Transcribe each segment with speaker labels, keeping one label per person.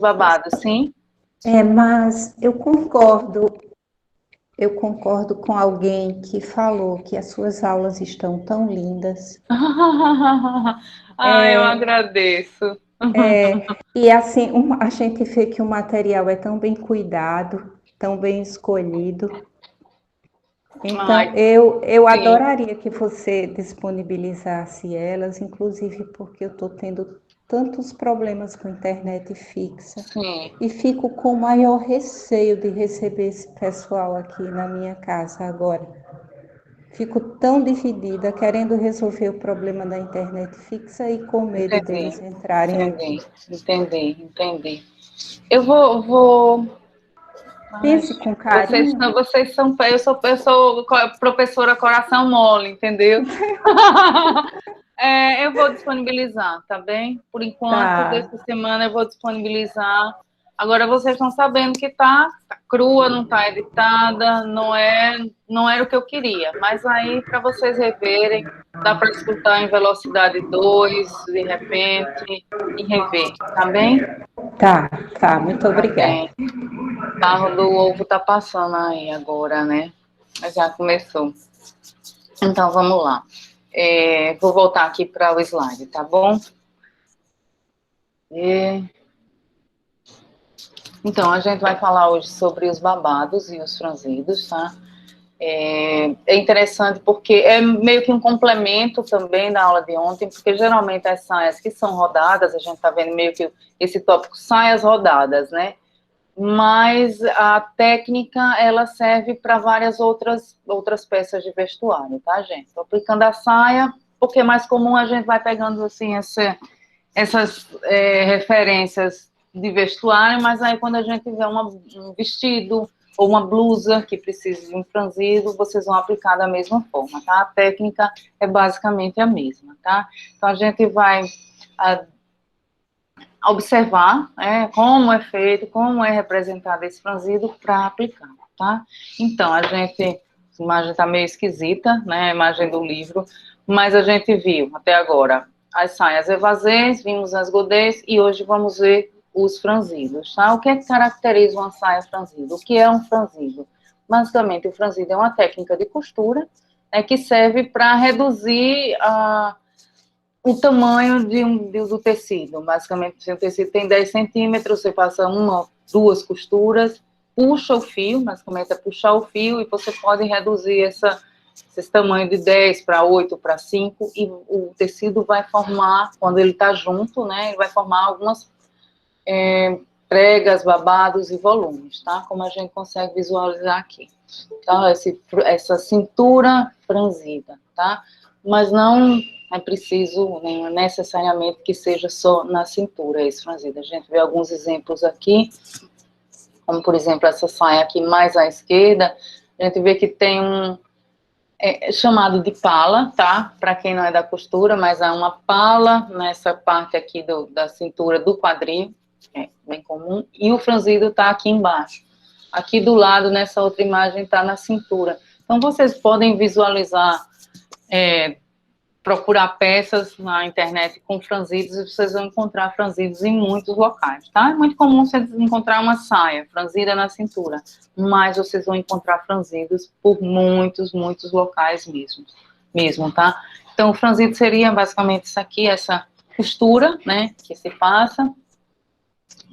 Speaker 1: babado, sim?
Speaker 2: Mas eu concordo com alguém que falou que as suas aulas estão tão lindas.
Speaker 1: Ah, eu agradeço.
Speaker 2: E assim, a gente vê que o material é tão bem cuidado, tão bem escolhido. Então,
Speaker 1: Ai,
Speaker 2: eu
Speaker 1: sim,
Speaker 2: adoraria que você disponibilizasse elas, inclusive porque eu estou tendo tantos problemas com internet fixa
Speaker 1: sim.
Speaker 2: e fico com o maior receio de receber esse pessoal aqui na minha casa agora. Fico tão dividida, querendo resolver o problema da internet fixa e com medo
Speaker 1: Entendi,
Speaker 2: deles entrarem aqui.
Speaker 1: entendi. Eu vou. Ai,
Speaker 2: Pense com
Speaker 1: vocês,
Speaker 2: carinho.
Speaker 1: vocês são. Eu sou professora coração mole, entendeu? Eu vou disponibilizar, tá bem? Por enquanto,
Speaker 2: Tá.
Speaker 1: dessa semana eu vou disponibilizar. Agora vocês estão sabendo que tá crua, não tá editada, não era o que eu queria. Mas aí, para vocês reverem, dá para escutar em velocidade 2 de repente, e rever, tá bem?
Speaker 2: Tá, tá, muito
Speaker 1: Tá
Speaker 2: obrigada.
Speaker 1: bem. O carro do ovo tá passando aí agora, né? Já começou. Então, vamos lá. Vou voltar aqui para o slide, tá bom? E Então, a gente vai falar hoje sobre os babados e os franzidos, tá? É interessante porque é meio que um complemento também da aula de ontem, porque geralmente as saias que são rodadas, a gente está vendo meio que esse tópico saias rodadas, né? Mas a técnica, ela serve para várias outras peças de vestuário, tá, gente? Tô aplicando a saia, porque é mais comum a gente vai pegando, assim, essas referências de vestuário, mas aí quando a gente vê um vestido ou uma blusa que precisa de um franzido, vocês vão aplicar da mesma forma, tá? A técnica é basicamente a mesma, tá? Então a gente vai observar como é feito, como é representado esse franzido para aplicar, tá? Então a imagem está meio esquisita, né? A imagem do livro, mas a gente viu até agora as saias evasês, vimos as godês e hoje vamos ver os franzidos, tá? O que é que caracteriza uma saia franzida? O que é um franzido? Basicamente, o franzido é uma técnica de costura, né, que serve para reduzir o tamanho do tecido. Basicamente, se o tecido tem 10 centímetros, você passa uma, duas costuras, puxa o fio, basicamente é puxar o fio, e você pode reduzir esse tamanho de 10 para 8 para 5, e o tecido vai formar, quando ele está junto, né, ele vai formar algumas pregas, babados e volumes, tá? Como a gente consegue visualizar aqui. Então, essa cintura franzida, tá? Mas não é preciso necessariamente que seja só na cintura esse franzido. A gente vê alguns exemplos aqui, como, por exemplo, essa saia aqui mais à esquerda, a gente vê que tem chamado de pala, tá? Para quem não é da costura, mas há uma pala nessa parte aqui da cintura do quadril, bem comum, e o franzido está aqui embaixo. Aqui do lado, nessa outra imagem, está na cintura. Então, vocês podem visualizar, procurar peças na internet com franzidos, e vocês vão encontrar franzidos em muitos locais, tá? É muito comum vocês encontrar uma saia franzida na cintura, mas vocês vão encontrar franzidos por muitos locais mesmo, tá? Então, o franzido seria basicamente isso aqui, essa costura, né, que se passa,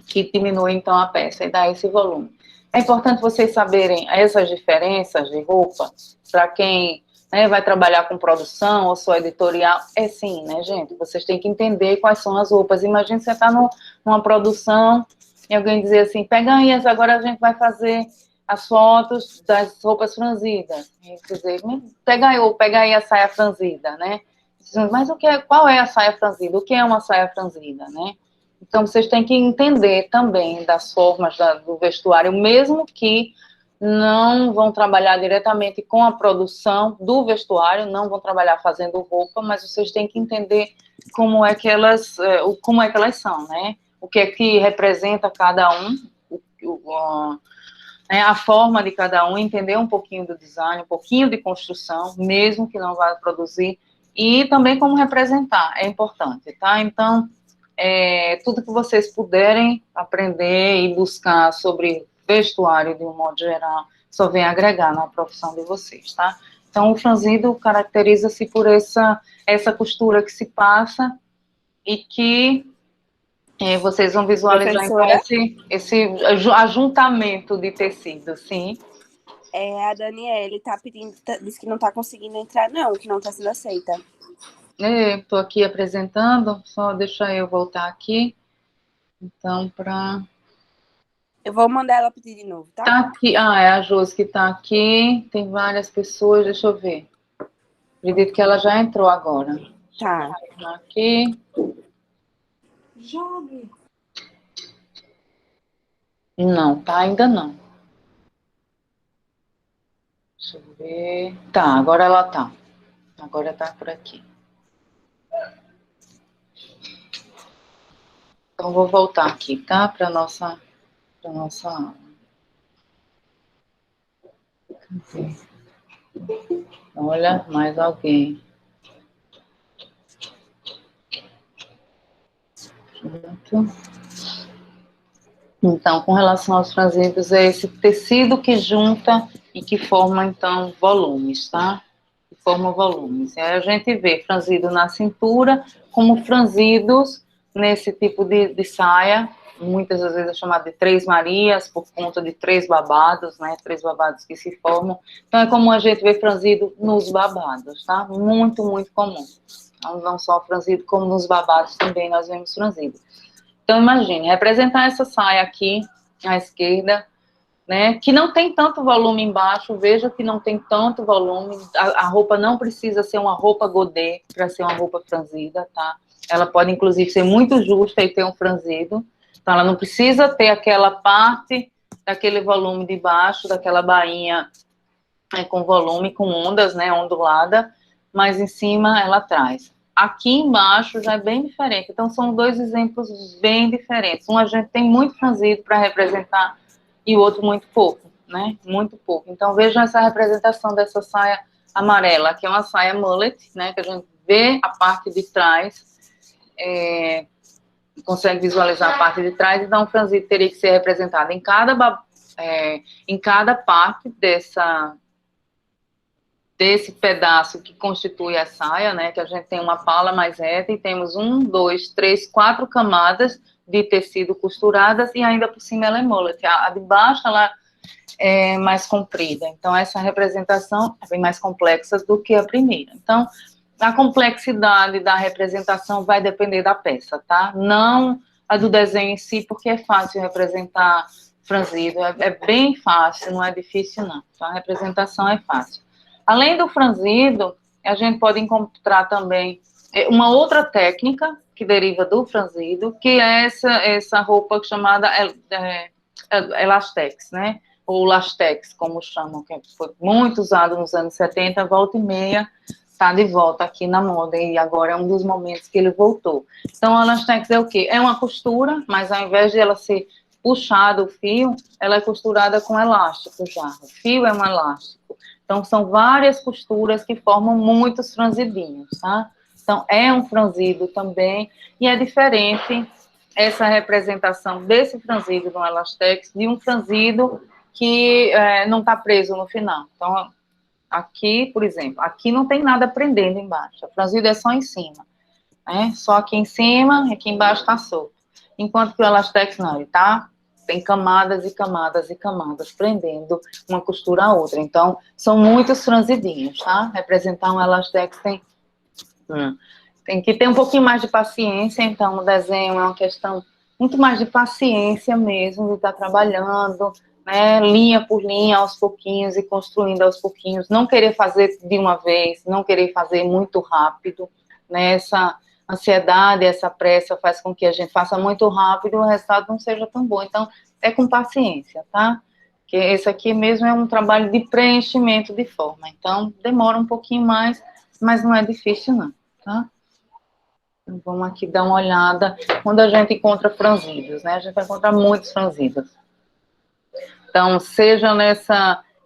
Speaker 1: que diminui, então, a peça e dá esse volume. É importante vocês saberem essas diferenças de roupa, para quem vai trabalhar com produção ou sua editorial, sim, né, gente? Vocês têm que entender quais são as roupas. Imagina você estar numa produção e alguém dizer assim, pega aí, agora a gente vai fazer as fotos das roupas franzidas. Quer dizer, pega aí a saia franzida, né? Mas qual é a saia franzida? O que é uma saia franzida, né? Então, vocês têm que entender também das formas do vestuário, mesmo que não vão trabalhar diretamente com a produção do vestuário, não vão trabalhar fazendo roupa, mas vocês têm que entender como é que elas são, né? O que é que representa cada um, a forma de cada um, entender um pouquinho do design, um pouquinho de construção, mesmo que não vá produzir, e também como representar, é importante, tá? Então, tudo que vocês puderem aprender e buscar sobre vestuário de um modo geral, só vem agregar na profissão de vocês, tá? Então, o franzido caracteriza-se por essa costura que se passa e que vocês vão visualizar, então,
Speaker 3: Professora?
Speaker 1: esse ajuntamento de tecido, sim.
Speaker 3: A Daniele tá pedindo, disse que não tá conseguindo entrar, não, que não tá sendo aceita.
Speaker 1: Estou aqui apresentando, só deixa eu voltar aqui. Então,
Speaker 3: Eu vou mandar ela pedir de novo, tá?
Speaker 1: Tá aqui, é a Josi que tá aqui, tem várias pessoas, deixa eu ver. Acredito que ela já entrou agora.
Speaker 3: Tá.
Speaker 1: Aqui.
Speaker 3: Jogue.
Speaker 1: Não, tá, ainda não. Deixa eu ver. Tá, agora ela tá. Agora tá por aqui. Então, vou voltar aqui, tá? Para nossa aula. Cadê? Olha, mais alguém. Pronto. Então, com relação aos franzidos, é esse tecido que junta e que forma, então, volumes, tá? Que forma volumes. E aí a gente vê franzido na cintura, como franzidos nesse tipo de saia, muitas das vezes é chamado de Três Marias, por conta de três babados, né? Três babados que se formam. Então, é comum a gente ver franzido nos babados, tá? Muito, muito comum. Não só franzido, como nos babados também nós vemos franzido. Então, imagine, representar essa saia aqui, à esquerda, né, que não tem tanto volume embaixo, veja que não tem tanto volume, a roupa não precisa ser uma roupa godê para ser uma roupa franzida, tá? Ela pode, inclusive, ser muito justa e ter um franzido, então ela não precisa ter aquela parte daquele volume de baixo, daquela bainha com volume, com ondas, né, ondulada, mas em cima ela traz. Aqui embaixo já é bem diferente. Então, são dois exemplos bem diferentes. Um a gente tem muito franzido para representar e o outro muito pouco, né? Muito pouco. Então, vejam essa representação dessa saia amarela, que é uma saia mullet, né? Que a gente vê a parte de trás, consegue visualizar a parte de trás, então o franzido teria que ser representado em cada parte desse pedaço que constitui a saia, né, que a gente tem uma pala mais reta e temos 1, 2, 3, 4 camadas de tecido costuradas e ainda por cima ela é mullet. A de baixo ela é mais comprida, então essa representação é bem mais complexa do que a primeira. Então, a complexidade da representação vai depender da peça, tá? Não a do desenho em si, porque é fácil representar franzido, é bem fácil, não é difícil não, tá? A representação é fácil. Além do franzido, a gente pode encontrar também uma outra técnica que deriva do franzido, que é essa roupa chamada elastex, né? Ou lastex, como chamam, que foi muito usado nos anos 70, volta e meia, está de volta aqui na moda, e agora é um dos momentos que ele voltou. Então, a elastex é o quê? É uma costura, mas ao invés de ela ser puxada, o fio, ela é costurada com elástico já. O fio é um elástico. Então, são várias costuras que formam muitos franzidinhos, tá? Então, é um franzido também, e é diferente essa representação desse franzido no elastex de um franzido que não está preso no final. Então, aqui, por exemplo, aqui não tem nada prendendo embaixo, o franzido é só em cima, né? Só aqui em cima, aqui embaixo está solto. Enquanto que o elastex não, ele tem camadas e camadas e camadas prendendo uma costura a outra. Então, são muitos franzidinhos, tá? Representar um elastex tem que ter um pouquinho mais de paciência, então o desenho é uma questão muito mais de paciência mesmo, de estar trabalhando, né, linha por linha, aos pouquinhos, e construindo aos pouquinhos, não querer fazer de uma vez, não querer fazer muito rápido, né, essa ansiedade, essa pressa faz com que a gente faça muito rápido e o resultado não seja tão bom, então é com paciência, tá? Que esse aqui mesmo é um trabalho de preenchimento de forma, então demora um pouquinho mais, mas não é difícil não, tá? Então, vamos aqui dar uma olhada quando a gente encontra franzidos, né? A gente vai encontrar muitos franzidos. Então, seja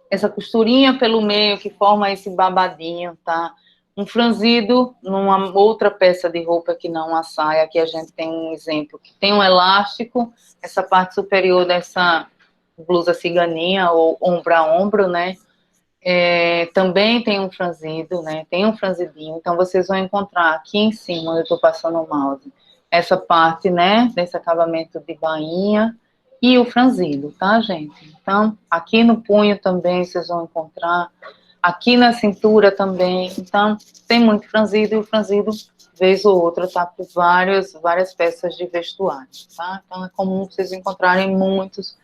Speaker 1: essa costurinha pelo meio que forma esse babadinho, tá? Um franzido numa outra peça de roupa que não a saia. Aqui a gente tem um exemplo que tem um elástico, essa parte superior dessa blusa ciganinha ou ombro a ombro, né? Também tem um franzido, né? Tem um franzidinho. Então vocês vão encontrar aqui em cima, onde eu estou passando o mouse, essa parte, né? Desse acabamento de bainha e o franzido, tá, gente? Então, aqui no punho também vocês vão encontrar. Aqui na cintura também, então tem muito franzido, e o franzido, vez ou outra, tá por várias peças de vestuário, tá? Então é comum vocês encontrarem muitos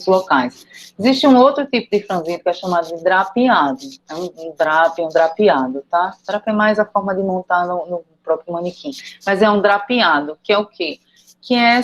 Speaker 1: locais. Existe um outro tipo de franzido que é chamado de drapeado, é um drapeado, tá? Drape é mais a forma de montar no próprio manequim, mas é um drapeado, que é o quê? Que é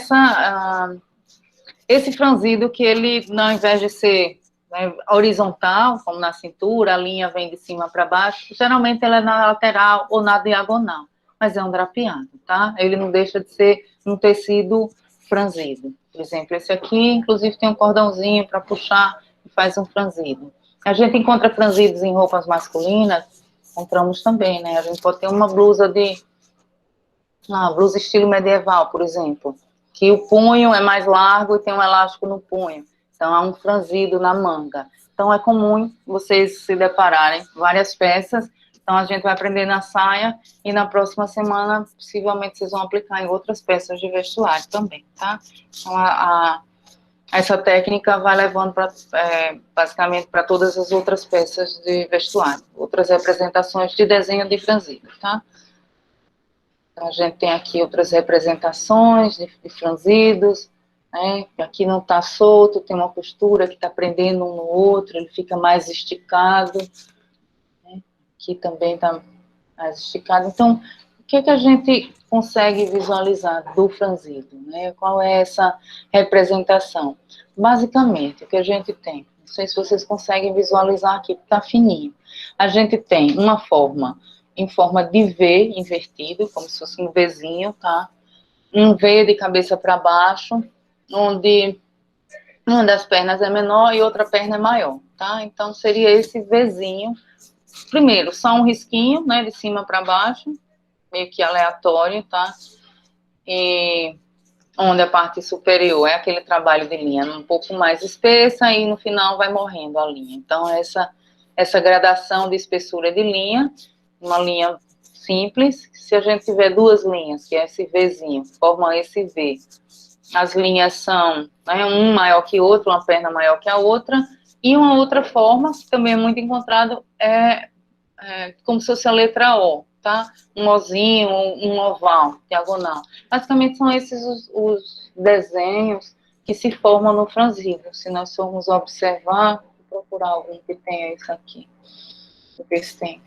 Speaker 1: esse franzido que ele, ao invés de ser, né, horizontal, como na cintura, a linha vem de cima para baixo, geralmente ela é na lateral ou na diagonal, mas é um drapeado, tá? Ele não deixa de ser um tecido franzido. Por exemplo, esse aqui, inclusive, tem um cordãozinho para puxar e faz um franzido. A gente encontra franzidos em roupas masculinas, encontramos também, né? A gente pode ter uma blusa blusa estilo medieval, por exemplo, que o punho é mais largo e tem um elástico no punho. Então, há um franzido na manga. Então, é comum vocês se depararem várias peças. Então, a gente vai aprender na saia e na próxima semana, possivelmente, vocês vão aplicar em outras peças de vestuário também, tá? Então, essa técnica vai levando, basicamente, para todas as outras peças de vestuário, outras representações de desenho de franzido, tá? Então, a gente tem aqui outras representações de franzidos, né? Aqui não está solto, tem uma costura que está prendendo um no outro, ele fica mais esticado, né? Aqui também está mais esticado. Então, o que a gente consegue visualizar do franzido, né? Qual é essa representação? Basicamente, o que a gente tem, não sei se vocês conseguem visualizar aqui, porque está fininho. A gente tem uma forma em forma de V invertido, como se fosse um Vzinho, tá? Um V de cabeça para baixo, onde uma das pernas é menor e outra perna é maior, tá? Então, seria esse Vzinho. Primeiro, só um risquinho, né, de cima para baixo, meio que aleatório, tá? E onde a parte superior é aquele trabalho de linha um pouco mais espessa e no final vai morrendo a linha. Então, essa gradação de espessura de linha, uma linha simples, se a gente tiver duas linhas, que é esse Vzinho, forma esse V. As linhas são, né, um maior que o outro, uma perna maior que a outra, e uma outra forma, que também é muito encontrado, como se fosse a letra O, tá? Um ozinho, um oval, diagonal. Basicamente são esses os desenhos que se formam no franzido. Se nós formos observar, vou procurar algum que tenha isso aqui, para ver se tem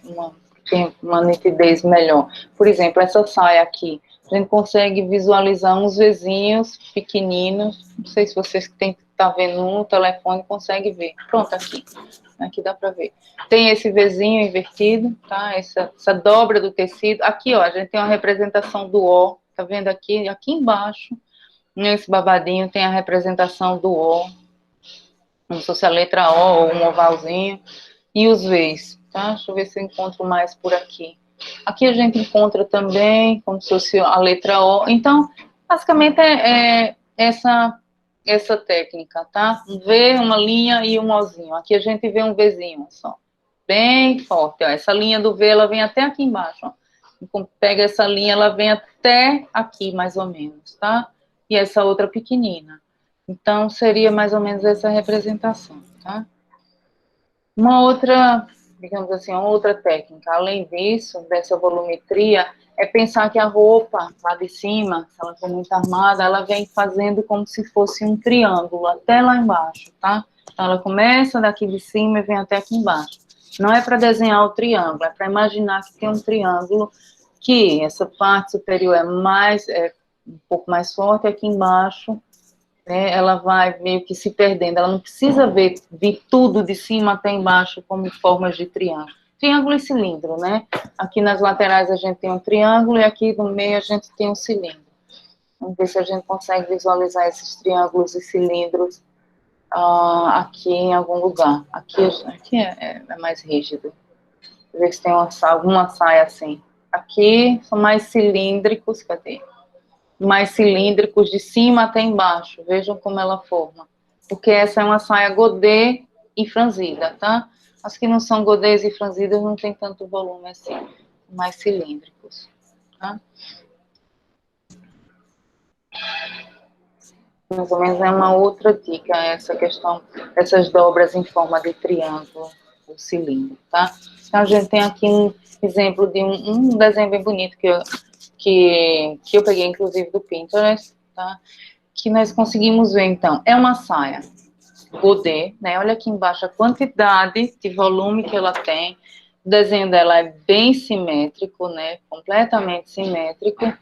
Speaker 1: uma nitidez melhor. Por exemplo, essa saia aqui, a gente consegue visualizar uns Vzinhos pequeninos, não sei se vocês têm que estar vendo no telefone, conseguem ver. Pronto, aqui dá para ver. Tem esse Vzinho invertido, tá? Essa dobra do tecido. Aqui, ó, a gente tem uma representação do O, tá vendo aqui? Aqui embaixo, nesse babadinho, tem a representação do O, como se fosse a letra O ou um ovalzinho, e os Vs, tá? Deixa eu ver se eu encontro mais por aqui. Aqui a gente encontra também, como se fosse a letra O. Então, basicamente é essa técnica, tá? Um V, uma linha e um Ozinho. Aqui a gente vê um Vzinho só. Bem forte, ó. Essa linha do V, ela vem até aqui embaixo, ó. Então, pega essa linha, ela vem até aqui, mais ou menos, tá? E essa outra pequenina. Então, seria mais ou menos essa representação, tá? Uma outra, digamos assim, uma outra técnica, além disso, dessa volumetria, é pensar que a roupa lá de cima, se ela for muito armada, ela vem fazendo como se fosse um triângulo até lá embaixo, tá? Então, ela começa daqui de cima e vem até aqui embaixo. Não é para desenhar o triângulo, é para imaginar que tem um triângulo, que essa parte superior é um pouco mais forte, aqui embaixo, né, ela vai meio que se perdendo, ela não precisa vir tudo de cima até embaixo como formas de triângulo. Triângulo e cilindro, né? Aqui nas laterais a gente tem um triângulo e aqui no meio a gente tem um cilindro. Vamos ver se a gente consegue visualizar esses triângulos e cilindros aqui em algum lugar. Aqui é mais rígido. ver se tem alguma saia assim. Aqui são mais cilíndricos, cadê? Mais cilíndricos de cima até embaixo. Vejam como ela forma. Porque essa é uma saia godê e franzida, tá? As que não são godês e franzidas não tem tanto volume assim. Mais cilíndricos, tá? Mais ou menos é uma outra dica essa questão, essas dobras em forma de triângulo ou cilindro, tá? Então, a gente tem aqui um exemplo de um desenho bem bonito que eu peguei, inclusive, do Pinterest, tá? Que nós conseguimos ver, então, é uma saia godê, né? Olha aqui embaixo a quantidade de volume que ela tem. O desenho dela é bem simétrico, né? Completamente simétrico.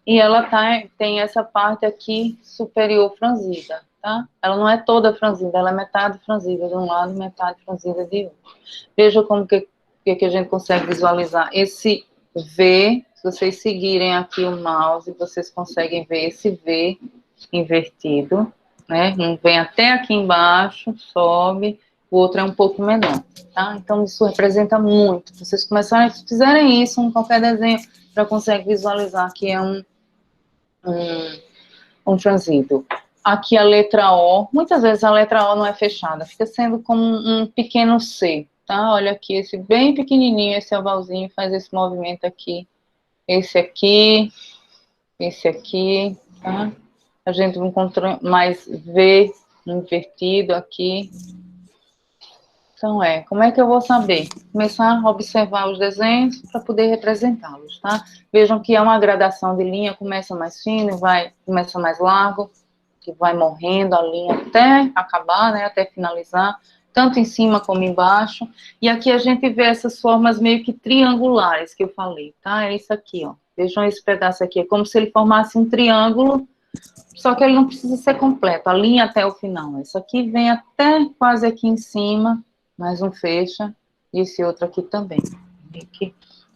Speaker 1: E ela tem essa parte aqui superior franzida, tá? Ela não é toda franzida, ela é metade franzida de um lado e metade franzida de outro. Veja como que a gente consegue visualizar esse V. Se vocês seguirem aqui o mouse, vocês conseguem ver esse V invertido, né? Um vem até aqui embaixo, sobe, o outro é um pouco menor, tá? Então, isso representa muito. Se vocês começarem, se fizerem isso em qualquer desenho, já consegue visualizar que é um franzido. Aqui a letra O, muitas vezes a letra O não é fechada, fica sendo como um pequeno C, tá? Olha aqui, esse bem pequenininho, esse ovalzinho faz esse movimento aqui, esse aqui, tá? A gente encontra mais V invertido aqui. Então, como é que eu vou saber? Começar a observar os desenhos para poder representá-los, tá? Vejam que é uma gradação de linha, começa mais fino, começa mais largo, que vai morrendo a linha até acabar, né, até finalizar, tanto em cima como embaixo. E aqui a gente vê essas formas meio que triangulares que eu falei, tá? É isso aqui, ó. Vejam esse pedaço aqui, é como se ele formasse um triângulo, só que ele não precisa ser completo, a linha até o final. Isso aqui vem até quase aqui em cima, mais um fecha, e esse outro aqui também.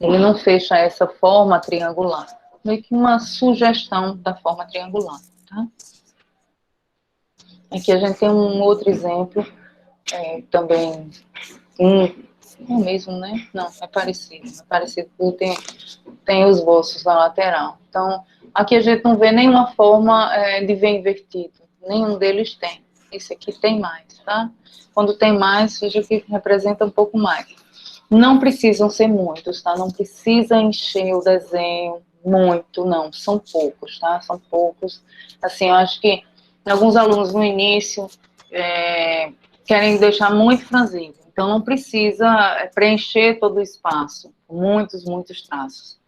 Speaker 1: Ele não fecha essa forma triangular, meio que uma sugestão da forma triangular, tá? Aqui a gente tem um outro exemplo, também, é o mesmo, né? Não, é parecido, porque tem os bolsos na lateral. Então, aqui a gente não vê nenhuma forma de V invertido, nenhum deles tem. Esse aqui tem mais, tá? Quando tem mais, veja que representa um pouco mais. Não precisam ser muitos, tá? Não precisa encher o desenho muito, não. São poucos, tá? São poucos. Assim, eu acho que alguns alunos no início querem deixar muito franzido. Então, não precisa preencher todo o espaço. Muitos traços.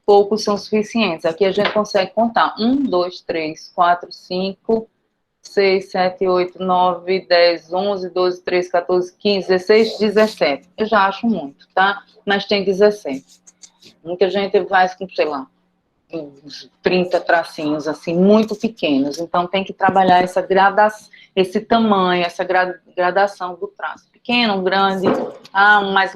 Speaker 1: Poucos são suficientes. Aqui a gente consegue contar. 1, 2, 3, 4, 5... 6, 7, 8, 9, 10, 11, 12, 13, 14, 15, 16, 17. Eu já acho muito, tá? Mas tem 17. Muita gente faz com, sei lá, uns 30 tracinhos, assim, muito pequenos. Então, tem que trabalhar esse tamanho, essa gradação do traço. Pequeno, um grande, um mais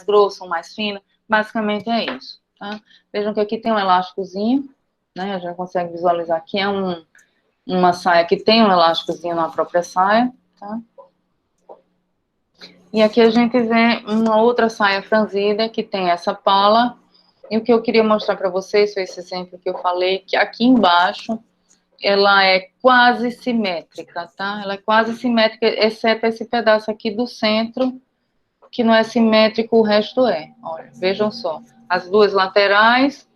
Speaker 1: grosso, um mais fino. Basicamente é isso, tá? Vejam que aqui tem um elásticozinho, né? A gente consegue visualizar aqui, uma saia que tem um elásticozinho na própria saia, tá? E aqui a gente vê uma outra saia franzida que tem essa pala. E o que eu queria mostrar para vocês foi esse exemplo que eu falei, que aqui embaixo ela é quase simétrica, tá? Ela é quase simétrica, exceto esse pedaço aqui do centro, que não é simétrico, o resto é. Olha, vejam só. As duas laterais,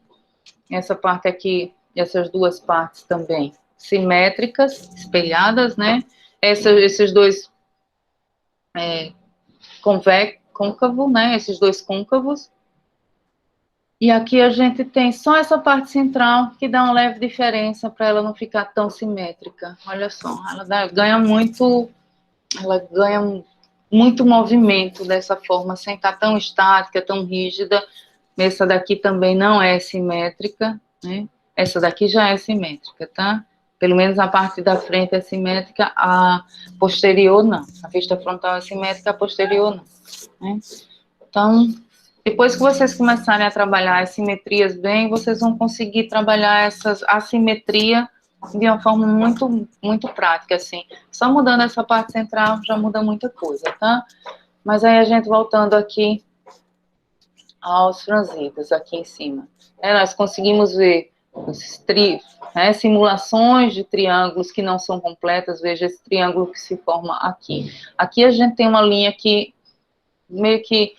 Speaker 1: essa parte aqui, essas duas partes também simétricas, espelhadas, né? Esses dois côncavo, né? Esses dois côncavos. E aqui a gente tem só essa parte central que dá uma leve diferença para ela não ficar tão simétrica. Olha só, ela ganha muito movimento dessa forma, sem estar tão estática, tão rígida. Essa daqui também não é simétrica, né? Essa daqui já é simétrica, tá? Pelo menos a parte da frente é simétrica, a posterior não. A vista frontal é simétrica, a posterior não, né? Então, depois que vocês começarem a trabalhar as simetrias bem, vocês vão conseguir trabalhar essas assimetria de uma forma muito, muito prática, assim. Só mudando essa parte central já muda muita coisa, tá? Mas aí a gente voltando aqui aos franzidos aqui em cima. Nós conseguimos ver simulações de triângulos que não são completas. Veja esse triângulo que se forma aqui. Aqui a gente tem uma linha que meio que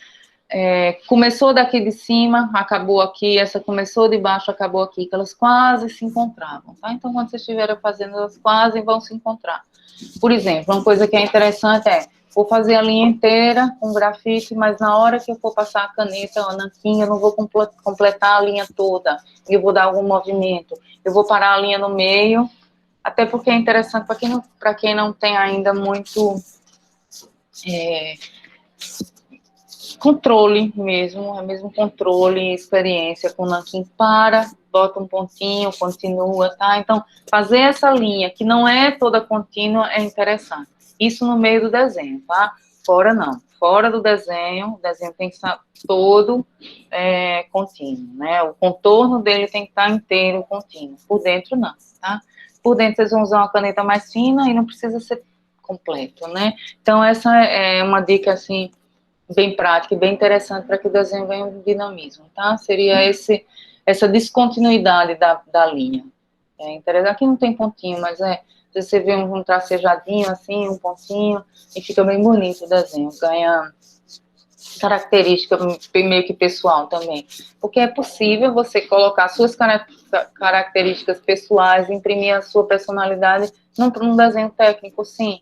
Speaker 1: começou daqui de cima, acabou aqui, essa começou de baixo, acabou aqui, que elas quase se encontravam, tá? Então, quando vocês estiverem fazendo, elas quase vão se encontrar. Por exemplo, uma coisa que é interessante vou fazer a linha inteira com grafite, mas na hora que eu for passar a caneta, a nanquim, eu não vou completar a linha toda, eu vou dar algum movimento, eu vou parar a linha no meio, até porque é interessante para quem não tem ainda muito controle mesmo, é mesmo controle, experiência com nanquim, bota um pontinho, continua, tá? Então, fazer essa linha, que não é toda contínua, é interessante. Isso no meio do desenho, tá? Fora não. Fora do desenho, o desenho tem que estar todo contínuo, né? O contorno dele tem que estar inteiro contínuo. Por dentro, não, tá? Por dentro, vocês vão usar uma caneta mais fina e não precisa ser completo, né? Então, essa é uma dica, assim, bem prática e bem interessante para que o desenho venha um dinamismo, tá? Seria essa descontinuidade da linha. É interessante. Aqui não tem pontinho, mas você vê um tracejadinho assim, um pontinho, e fica bem bonito o desenho. Ganha característica meio que pessoal também. Porque é possível você colocar suas características pessoais, imprimir a sua personalidade num desenho técnico, sim.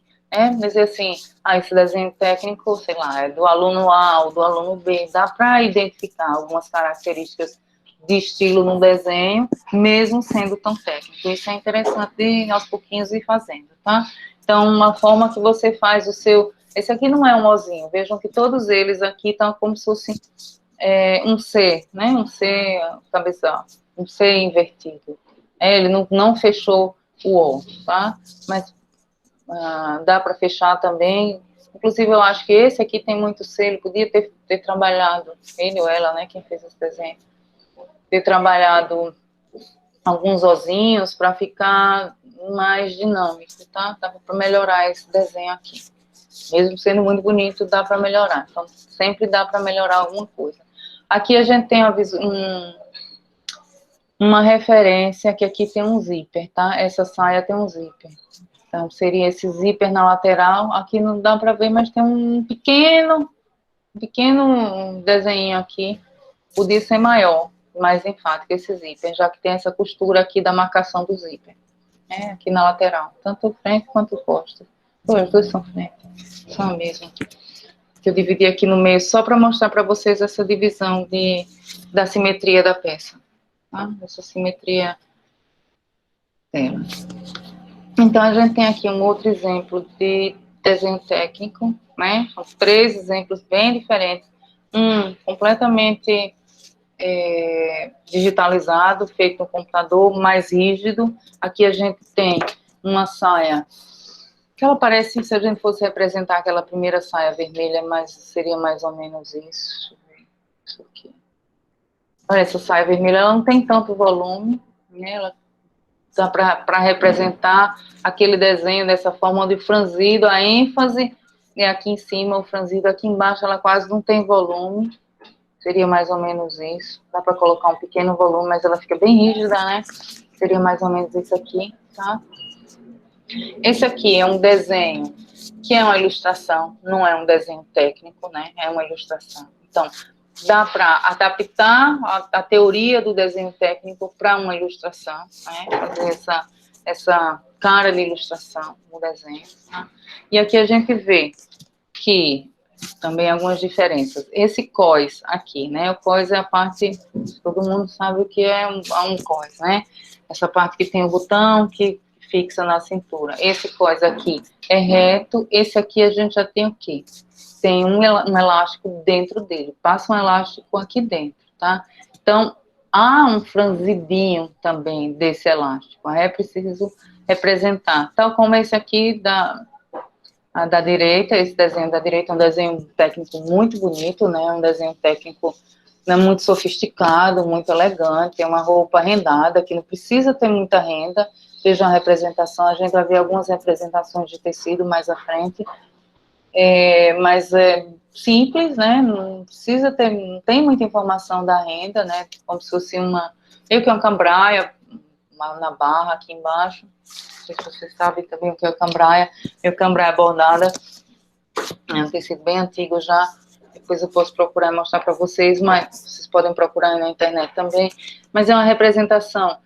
Speaker 1: Dizer assim, esse desenho técnico, sei lá, é do aluno A ou do aluno B, dá para identificar algumas características de estilo no desenho, mesmo sendo tão técnico. Isso é interessante de, aos pouquinhos, ir fazendo, tá? Então, uma forma que você faz o seu... Esse aqui não é um ozinho, vejam que todos eles aqui estão como se fosse um C, né? Um C, cabeça, um C invertido. Ele não fechou o O, tá? Mas dá para fechar também. Inclusive, eu acho que esse aqui tem muito C, ele podia ter trabalhado, ele ou ela, né, quem fez esse desenho, ter trabalhado alguns ozinhos para ficar mais dinâmico, tá? Dá para melhorar esse desenho aqui. Mesmo sendo muito bonito, dá para melhorar. Então, sempre dá para melhorar alguma coisa. Aqui a gente tem uma referência que aqui tem um zíper, tá? Essa saia tem um zíper. Então, seria esse zíper na lateral. Aqui não dá para ver, mas tem um pequeno desenho aqui. Podia ser maior, mais enfático esse zíper, já que tem essa costura aqui da marcação do zíper. Aqui na lateral. Tanto frente quanto costa. Os dois são frente. São a mesma. Que eu dividi aqui no meio só para mostrar para vocês essa divisão da simetria da peça. Tá? Essa simetria dela. Então, a gente tem aqui um outro exemplo de desenho técnico, né? São 3 exemplos bem diferentes. Um completamente digitalizado, feito no computador, mais rígido. Aqui a gente tem uma saia que ela parece, se a gente fosse representar aquela primeira saia vermelha, mas seria mais ou menos isso. Deixa eu ver isso aqui. Olha, essa saia vermelha, ela não tem tanto volume, né? Ela dá para representar aquele desenho dessa forma, onde o franzido, a ênfase é aqui em cima, o franzido aqui embaixo, ela quase não tem volume. Seria mais ou menos isso. Dá para colocar um pequeno volume, mas ela fica bem rígida, né? Seria mais ou menos isso aqui, tá? Esse aqui é um desenho que é uma ilustração, não é um desenho técnico, né? É uma ilustração. Então, dá para adaptar a teoria do desenho técnico para uma ilustração, né? Fazer essa cara de ilustração no desenho, tá? E aqui a gente vê que também algumas diferenças. Esse cós aqui, né? O cós é a parte, todo mundo sabe o que é um cós, né? Essa parte que tem o botão que fixa na cintura. Esse cós aqui é reto, esse aqui a gente já tem o quê? Tem um elástico dentro dele, passa um elástico aqui dentro, tá? Então, há um franzidinho também desse elástico, aí é preciso representar, tal como esse aqui da direita. Esse desenho da direita é um desenho técnico muito bonito, né? Um desenho técnico muito sofisticado, muito elegante, é uma roupa rendada, que não precisa ter muita renda. Veja a representação, a gente vai ver algumas representações de tecido mais à frente. Mas é simples, né? Não precisa ter, não tem muita informação da renda, né? Como se fosse meio que uma cambraia, na barra aqui embaixo. Não sei se vocês sabem também o que é cambraia. Meu cambraia bordada é um tecido bem antigo já. Depois eu posso procurar e mostrar para vocês, mas vocês podem procurar aí na internet também. Mas é uma representação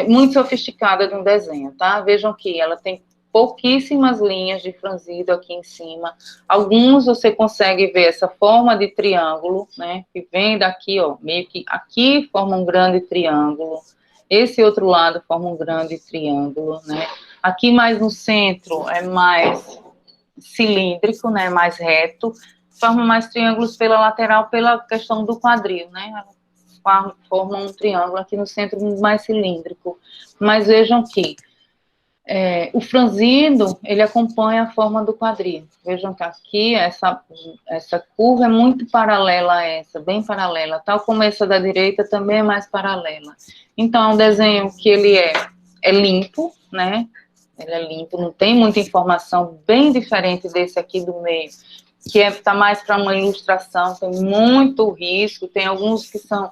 Speaker 1: muito sofisticada de um desenho, tá? Vejam que ela tem pouquíssimas linhas de franzido aqui em cima. Alguns você consegue ver essa forma de triângulo, né? Que vem daqui, ó, meio que aqui forma um grande triângulo. Esse outro lado forma um grande triângulo, né? Aqui mais no centro é mais cilíndrico, né? Mais reto. Forma mais triângulos pela lateral, pela questão do quadril, né? Forma um triângulo aqui no centro mais cilíndrico. Mas vejam que o franzido, ele acompanha a forma do quadril. Vejam que aqui, essa curva é muito paralela a essa, bem paralela, tal como essa da direita também é mais paralela. Então, é um desenho que ele é limpo, né? Ele é limpo, não tem muita informação, bem diferente desse aqui do meio, que está mais para uma ilustração, tem muito risco, tem alguns que são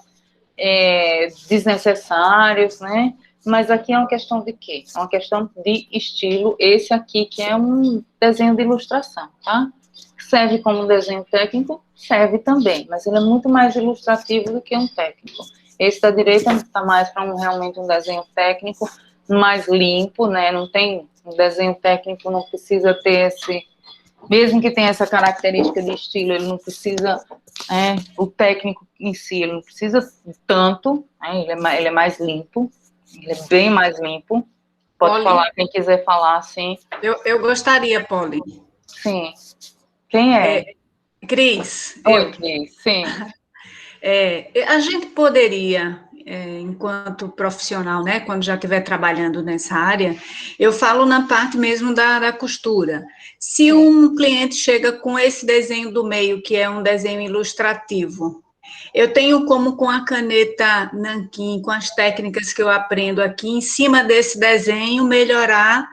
Speaker 1: desnecessários, né? Mas aqui é uma questão de quê? É uma questão de estilo. Esse aqui que é um desenho de ilustração, tá? Serve como um desenho técnico? Serve também, mas ele é muito mais ilustrativo do que um técnico. Esse da direita está mais para realmente um desenho técnico, mais limpo, né? Não tem um desenho técnico, não precisa ter mesmo que tenha essa característica de estilo, ele não precisa, o técnico em si, ele não precisa tanto, ele é mais limpo, ele é bem mais limpo. Pode
Speaker 4: Polly,
Speaker 1: falar, quem quiser falar, sim.
Speaker 4: Eu gostaria, Polly.
Speaker 1: Sim. Quem é?
Speaker 4: Cris.
Speaker 1: Oi, Cris, sim.
Speaker 4: A gente poderia, enquanto profissional, né, quando já estiver trabalhando nessa área, eu falo na parte mesmo da costura. Se um cliente chega com esse desenho do meio, que é um desenho ilustrativo, eu tenho como, com a caneta nanquim, com as técnicas que eu aprendo aqui, em cima desse desenho, melhorar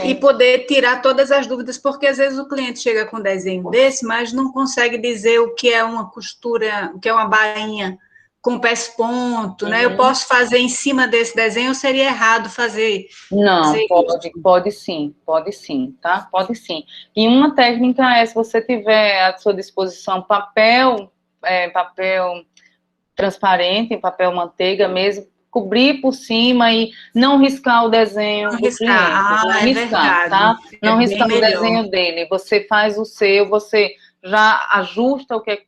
Speaker 4: e poder tirar todas as dúvidas, porque às vezes o cliente chega com um desenho desse, mas não consegue dizer o que é uma costura, o que é uma bainha com pés ponto, né? Eu posso fazer em cima desse desenho, ou seria errado fazer?
Speaker 1: Não, pode sim, tá? Pode sim. E uma técnica é, se você tiver à sua disposição papel transparente, papel manteiga mesmo, cobrir por cima e não riscar o desenho do cliente. Não riscar, tá? Não riscar o desenho dele. Você faz o seu, você já ajusta o que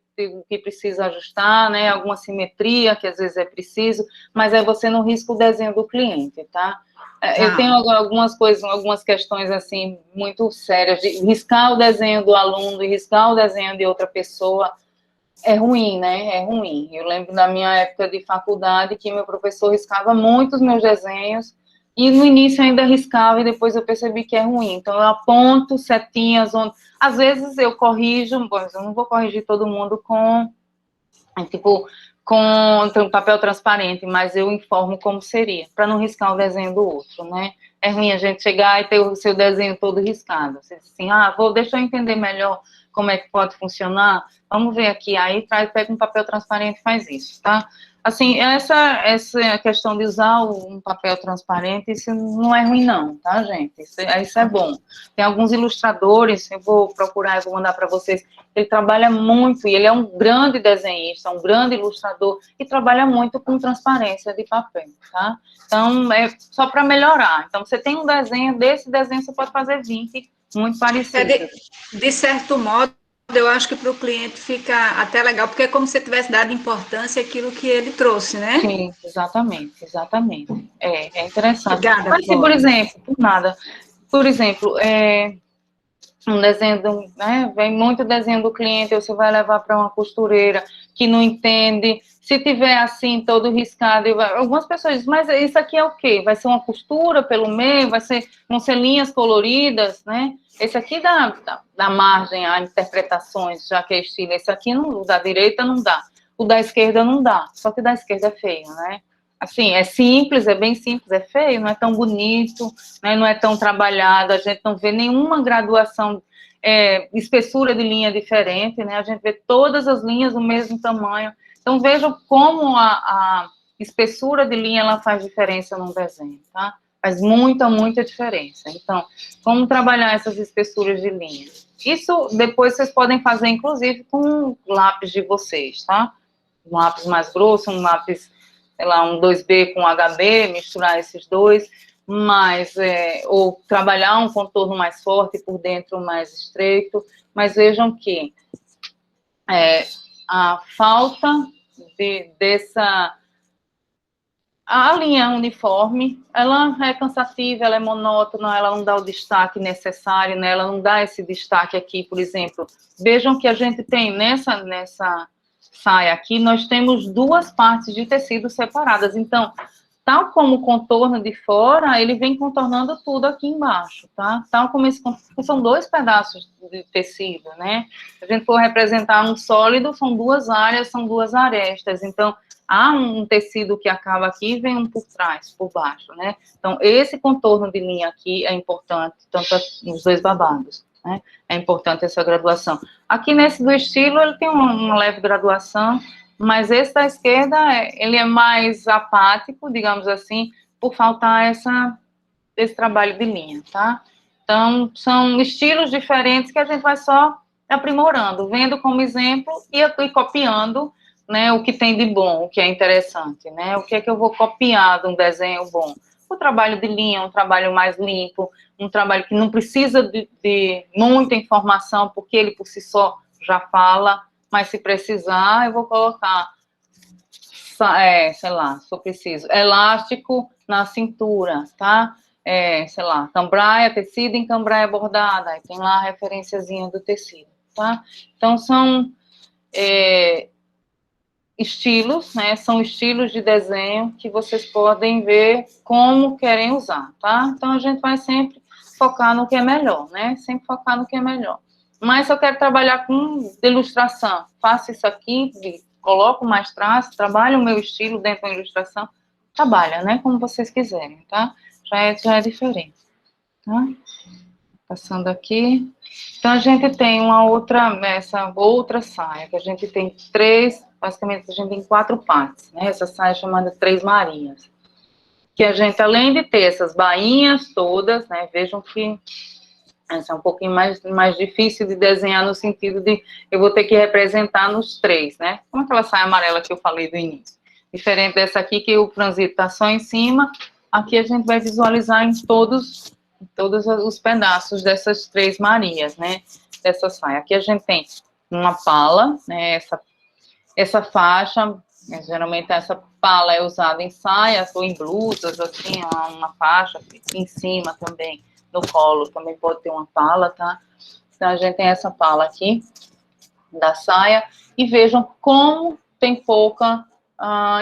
Speaker 1: precisa ajustar, né? Alguma simetria que às vezes é preciso, mas aí você não risca o desenho do cliente, tá? Eu tenho algumas questões assim muito sérias de riscar o desenho do aluno e riscar o desenho de outra pessoa. É ruim, né? É ruim. Eu lembro da minha época de faculdade que meu professor riscava muito os meus desenhos e no início ainda riscava e depois eu percebi que é ruim. Então eu aponto setinhas, às vezes eu corrijo, mas eu não vou corrigir todo mundo com papel transparente, mas eu informo como seria, para não riscar o desenho do outro, né? É ruim a gente chegar e ter o seu desenho todo riscado. Você diz assim, deixa eu entender melhor como é que pode funcionar, vamos ver aqui, aí pega um papel transparente e faz isso, tá? Assim, essa questão de usar um papel transparente, isso não é ruim não, tá, gente? Isso é bom. Tem alguns ilustradores, eu vou procurar, eu vou mandar para vocês, ele trabalha muito, e ele é um grande desenhista, um grande ilustrador, e trabalha muito com transparência de papel, tá? Então, é só para melhorar. Então, você tem um desenho, desse desenho você pode fazer 20, muito parecidos.
Speaker 4: De certo modo, eu acho que para o cliente fica até legal, porque é como se tivesse dado importância àquilo que ele trouxe, né?
Speaker 1: Sim, exatamente. É interessante.
Speaker 4: Obrigada,
Speaker 1: mas, por exemplo, um desenho, vem muito desenho do cliente, você vai levar para uma costureira que não entende, se tiver assim, todo riscado, algumas pessoas dizem, mas isso aqui é o quê? Vai ser uma costura pelo meio, vão ser linhas coloridas, né? Esse aqui dá margem a interpretações, já que é estilo, esse aqui, o da direita não dá, o da esquerda não dá, só que o da esquerda é feio, né? assim, é simples, é bem simples, é feio, não é tão bonito, né, não é tão trabalhado, a gente não vê nenhuma graduação, espessura de linha diferente, né, a gente vê todas as linhas do mesmo tamanho. Então, vejam como a espessura de linha, ela faz diferença num desenho, tá? Faz muita, muita diferença. Então, como trabalhar essas espessuras de linha? Isso, depois, vocês podem fazer, inclusive, com o lápis de vocês, tá? Um lápis mais grosso, um lápis, sei lá, um 2B com HB, misturar esses dois, mas, ou trabalhar um contorno mais forte, por dentro mais estreito, mas vejam que a falta dessa... A linha uniforme, ela é cansativa, ela é monótona, ela não dá o destaque necessário, né? Ela não dá esse destaque aqui, por exemplo. Vejam que a gente tem nessa saia aqui, nós temos duas partes de tecido separadas. Então, tal como o contorno de fora, ele vem contornando tudo aqui embaixo, tá? Tal como esse contorno, são dois pedaços de tecido, né? Se a gente for representar um sólido, são duas áreas, são duas arestas. Então, há um tecido que acaba aqui e vem um por trás, por baixo, né? Então, esse contorno de linha aqui é importante, tanto nos dois babados, né? É importante essa graduação. Aqui nesse do estilo, ele tem uma leve graduação, mas esse da esquerda, ele é mais apático, digamos assim, por faltar esse trabalho de linha, tá? Então, são estilos diferentes que a gente vai só aprimorando, vendo como exemplo e copiando, né, o que tem de bom, o que é interessante, né? O que é que eu vou copiar de um desenho bom? O trabalho de linha, um trabalho mais limpo, um trabalho que não precisa de muita informação, porque ele por si só já fala, mas se precisar, eu vou colocar, sei lá, se eu preciso, elástico na cintura, tá? Sei lá, cambraia, tecido em cambraia bordada, aí tem lá a referenciazinha do tecido, tá? Então, são estilos, né? São estilos de desenho que vocês podem ver como querem usar, tá? Então, a gente vai sempre focar no que é melhor, né? Sempre focar no que é melhor. Mas se eu quero trabalhar com ilustração, faço isso aqui, coloco mais traço, trabalho o meu estilo dentro da ilustração, trabalha, né? Como vocês quiserem, tá? Já é diferente, tá? Passando aqui. Então, a gente tem essa outra saia, que a gente tem basicamente, a gente tem 4 partes, né? Essa saia é chamada Três Marinhas. Que a gente, além de ter essas bainhas todas, né? Vejam que essa é um pouquinho mais difícil de desenhar, no sentido de eu vou ter que representar nos 3, né? Como aquela saia amarela que eu falei do início. Diferente dessa aqui, que o franzito está só em cima, aqui a gente vai visualizar em todos os pedaços dessas 3 Marias, né? Dessa saia. Aqui a gente tem uma pala, né? Essa faixa, né? Geralmente essa pala é usada em saias ou em blusas, assim, uma faixa aqui em cima também, no colo também pode ter uma pala, tá? Então a gente tem essa pala aqui da saia e vejam como tem pouca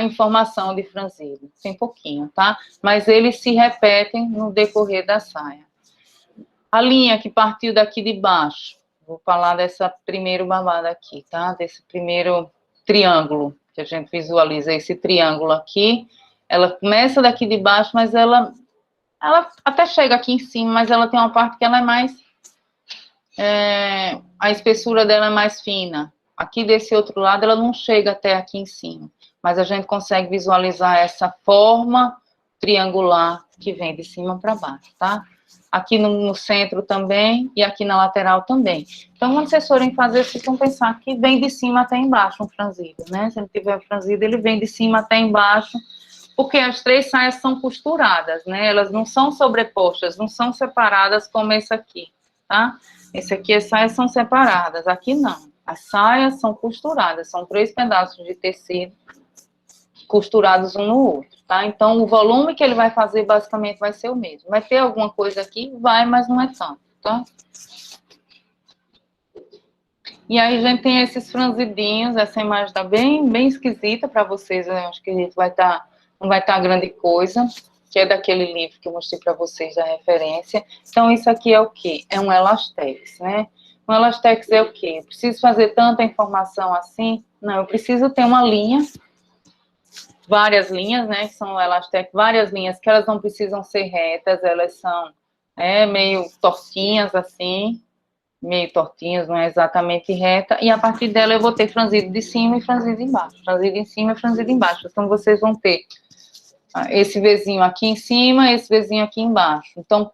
Speaker 1: informação de franzido, tem pouquinho, tá? Mas eles se repetem no decorrer da saia. A linha que partiu daqui de baixo, vou falar dessa primeiro babado aqui, tá? Desse primeiro triângulo, que a gente visualiza esse triângulo aqui, ela começa daqui de baixo, mas ela até chega aqui em cima, mas ela tem uma parte que ela é mais, a espessura dela é mais fina. Aqui desse outro lado, ela não chega até aqui em cima, mas a gente consegue visualizar essa forma triangular que vem de cima para baixo, tá? Aqui no centro também, e aqui na lateral também. Então, quando vocês forem fazer, vocês vão pensar que vem de cima até embaixo um franzido, né? Se ele tiver franzido, ele vem de cima até embaixo, porque as 3 saias são costuradas, né? Elas não são sobrepostas, não são separadas como esse aqui, tá? Esse aqui, as saias são separadas, aqui não. As saias são costuradas, são 3 pedaços de tecido costurados um no outro, tá? Então, o volume que ele vai fazer, basicamente, vai ser o mesmo. Vai ter alguma coisa aqui? Vai, mas não é tanto, tá? E aí, a gente tem esses franzidinhos, essa imagem tá bem, bem esquisita para vocês, eu acho que a gente não vai estar grande coisa, que é daquele livro que eu mostrei para vocês, da referência. Então, isso aqui é o quê? É um elastex, né? Um elastex é o quê? Eu preciso fazer tanta informação assim? Não, eu preciso ter uma linha várias linhas, né, que são o Elastec, várias linhas que elas não precisam ser retas, elas são meio tortinhas assim, meio tortinhas, não é exatamente reta, e a partir dela eu vou ter franzido de cima e franzido embaixo, franzido em cima e franzido embaixo. Então, vocês vão ter esse Vzinho aqui em cima, esse Vzinho aqui embaixo. Então,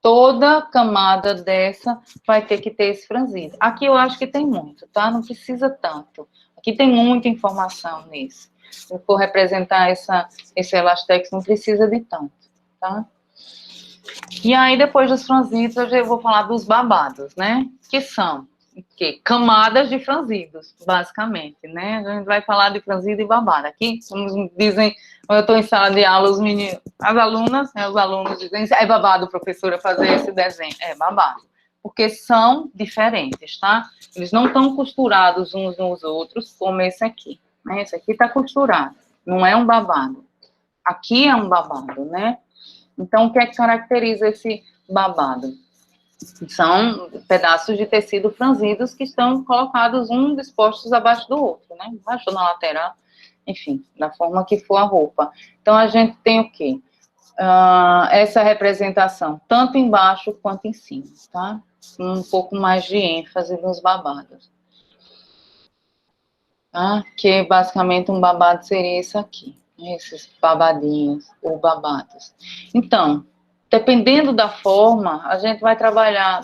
Speaker 1: toda camada dessa vai ter que ter esse franzido. Aqui eu acho que tem muito, tá? Não precisa tanto. Aqui tem muita informação nesse. Se eu for representar esse Elastex, não precisa de tanto, tá? E aí, depois dos franzidos, eu já vou falar dos babados, né? Que são camadas de franzidos, basicamente, né? A gente vai falar de franzido e babado. Aqui, como dizem, quando eu estou em sala de aula, os meninos, as alunas, né, os alunos dizem, é babado, professora, fazer esse desenho. É babado. Porque são diferentes, tá? Eles não estão costurados uns nos outros, como esse aqui. Né? Esse aqui está costurado, não é um babado. Aqui é um babado, né? Então, o que é que caracteriza esse babado? São pedaços de tecido franzidos que estão colocados um dispostos abaixo do outro, né? Embaixo ou na lateral, enfim, da forma que for a roupa. Então, a gente tem o quê? Essa representação, tanto embaixo quanto em cima, tá? Um pouco mais de ênfase nos babados. Tá? Que basicamente um babado seria isso aqui. Esses babadinhos ou babados. Então, dependendo da forma, a gente vai trabalhar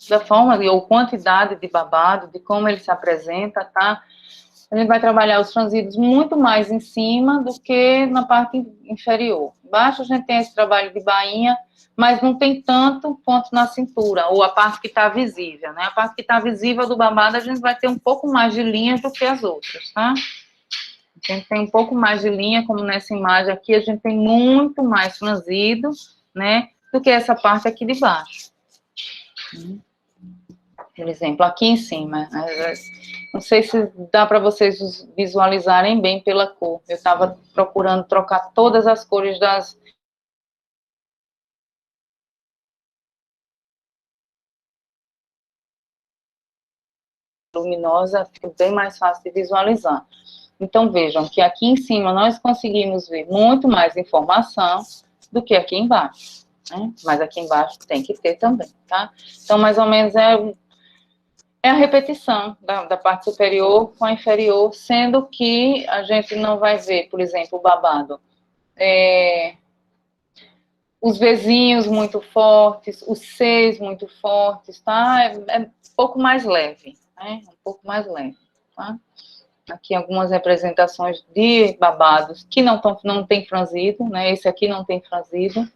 Speaker 1: da forma ou quantidade de babado, de como ele se apresenta, tá? A gente vai trabalhar os franzidos muito mais em cima do que na parte inferior. Embaixo a gente tem esse trabalho de bainha, mas não tem tanto quanto na cintura, ou a parte que está visível, né? A parte que está visível do babado, a gente vai ter um pouco mais de linhas do que as outras, tá? A gente tem um pouco mais de linha, como nessa imagem aqui, a gente tem muito mais franzido, né, do que essa parte aqui de baixo. Por exemplo, aqui em cima, não sei se dá para vocês visualizarem bem pela cor. Eu estava procurando trocar todas as cores das... luminosa, fica bem mais fácil de visualizar. Então, vejam que aqui em cima nós conseguimos ver muito mais informação do que aqui embaixo, né? Mas aqui embaixo tem que ter também, tá? Então, mais ou menos é a repetição da parte superior com a inferior, sendo que a gente não vai ver, por exemplo, o babado. Os Vzinhos muito fortes, os Cs muito fortes, tá? É um pouco mais leve, né? Um pouco mais leve, tá? Aqui algumas representações de babados que não tem franzido, né? Esse aqui não tem franzido.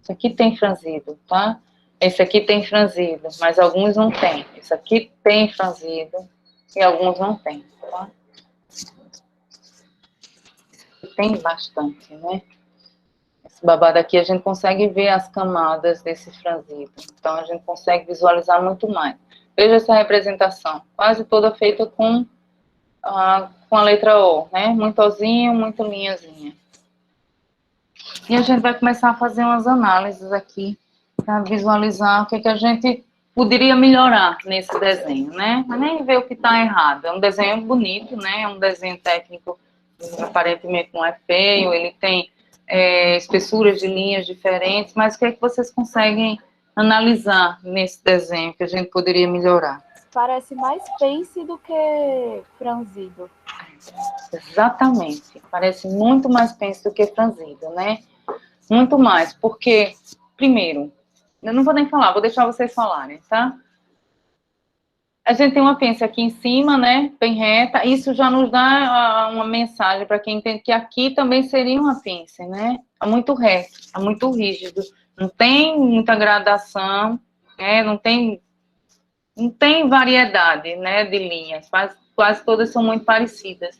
Speaker 1: Esse aqui tem franzido, tá? Esse aqui tem franzido, mas alguns não tem. Esse aqui tem franzido e alguns não tem, tá? Tem bastante, né? Esse babado aqui a gente consegue ver as camadas desse franzido. Então a gente consegue visualizar muito mais. Veja essa representação, quase toda feita com a letra O, né? Muito ozinho, muito linhazinha. E a gente vai começar a fazer umas análises aqui, para visualizar o que a gente poderia melhorar nesse desenho, né? Mas nem ver o que está errado. É um desenho bonito, né? É um desenho técnico, aparentemente não é feio, ele tem espessuras de linhas diferentes, mas o que é que vocês conseguem analisar nesse desenho que a gente poderia melhorar?
Speaker 3: Parece mais pence do que franzido.
Speaker 1: Exatamente, parece muito mais pence do que franzido, né? Muito mais, porque, primeiro, eu não vou nem falar, vou deixar vocês falarem, tá? A gente tem uma pence aqui em cima, né, bem reta, isso já nos dá uma mensagem para quem entende que aqui também seria uma pence, né? É muito reto, é muito rígido, não tem muita gradação, né, não tem variedade, né, de linhas, quase todas são muito parecidas.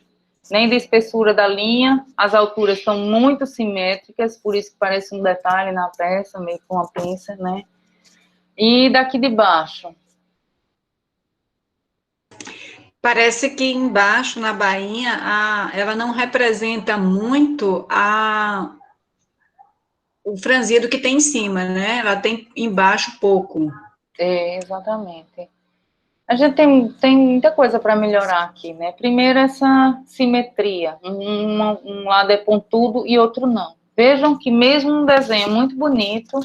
Speaker 1: Nem da espessura da linha, as alturas são muito simétricas, por isso que parece um detalhe na peça, meio com uma pinça, né? E daqui de baixo?
Speaker 4: Parece que embaixo, na bainha, ela não representa muito o franzido que tem em cima, né? Ela tem embaixo pouco.
Speaker 1: Exatamente. A gente tem muita coisa para melhorar aqui, né? Primeiro, essa simetria. Um lado é pontudo e outro não. Vejam que mesmo um desenho muito bonito,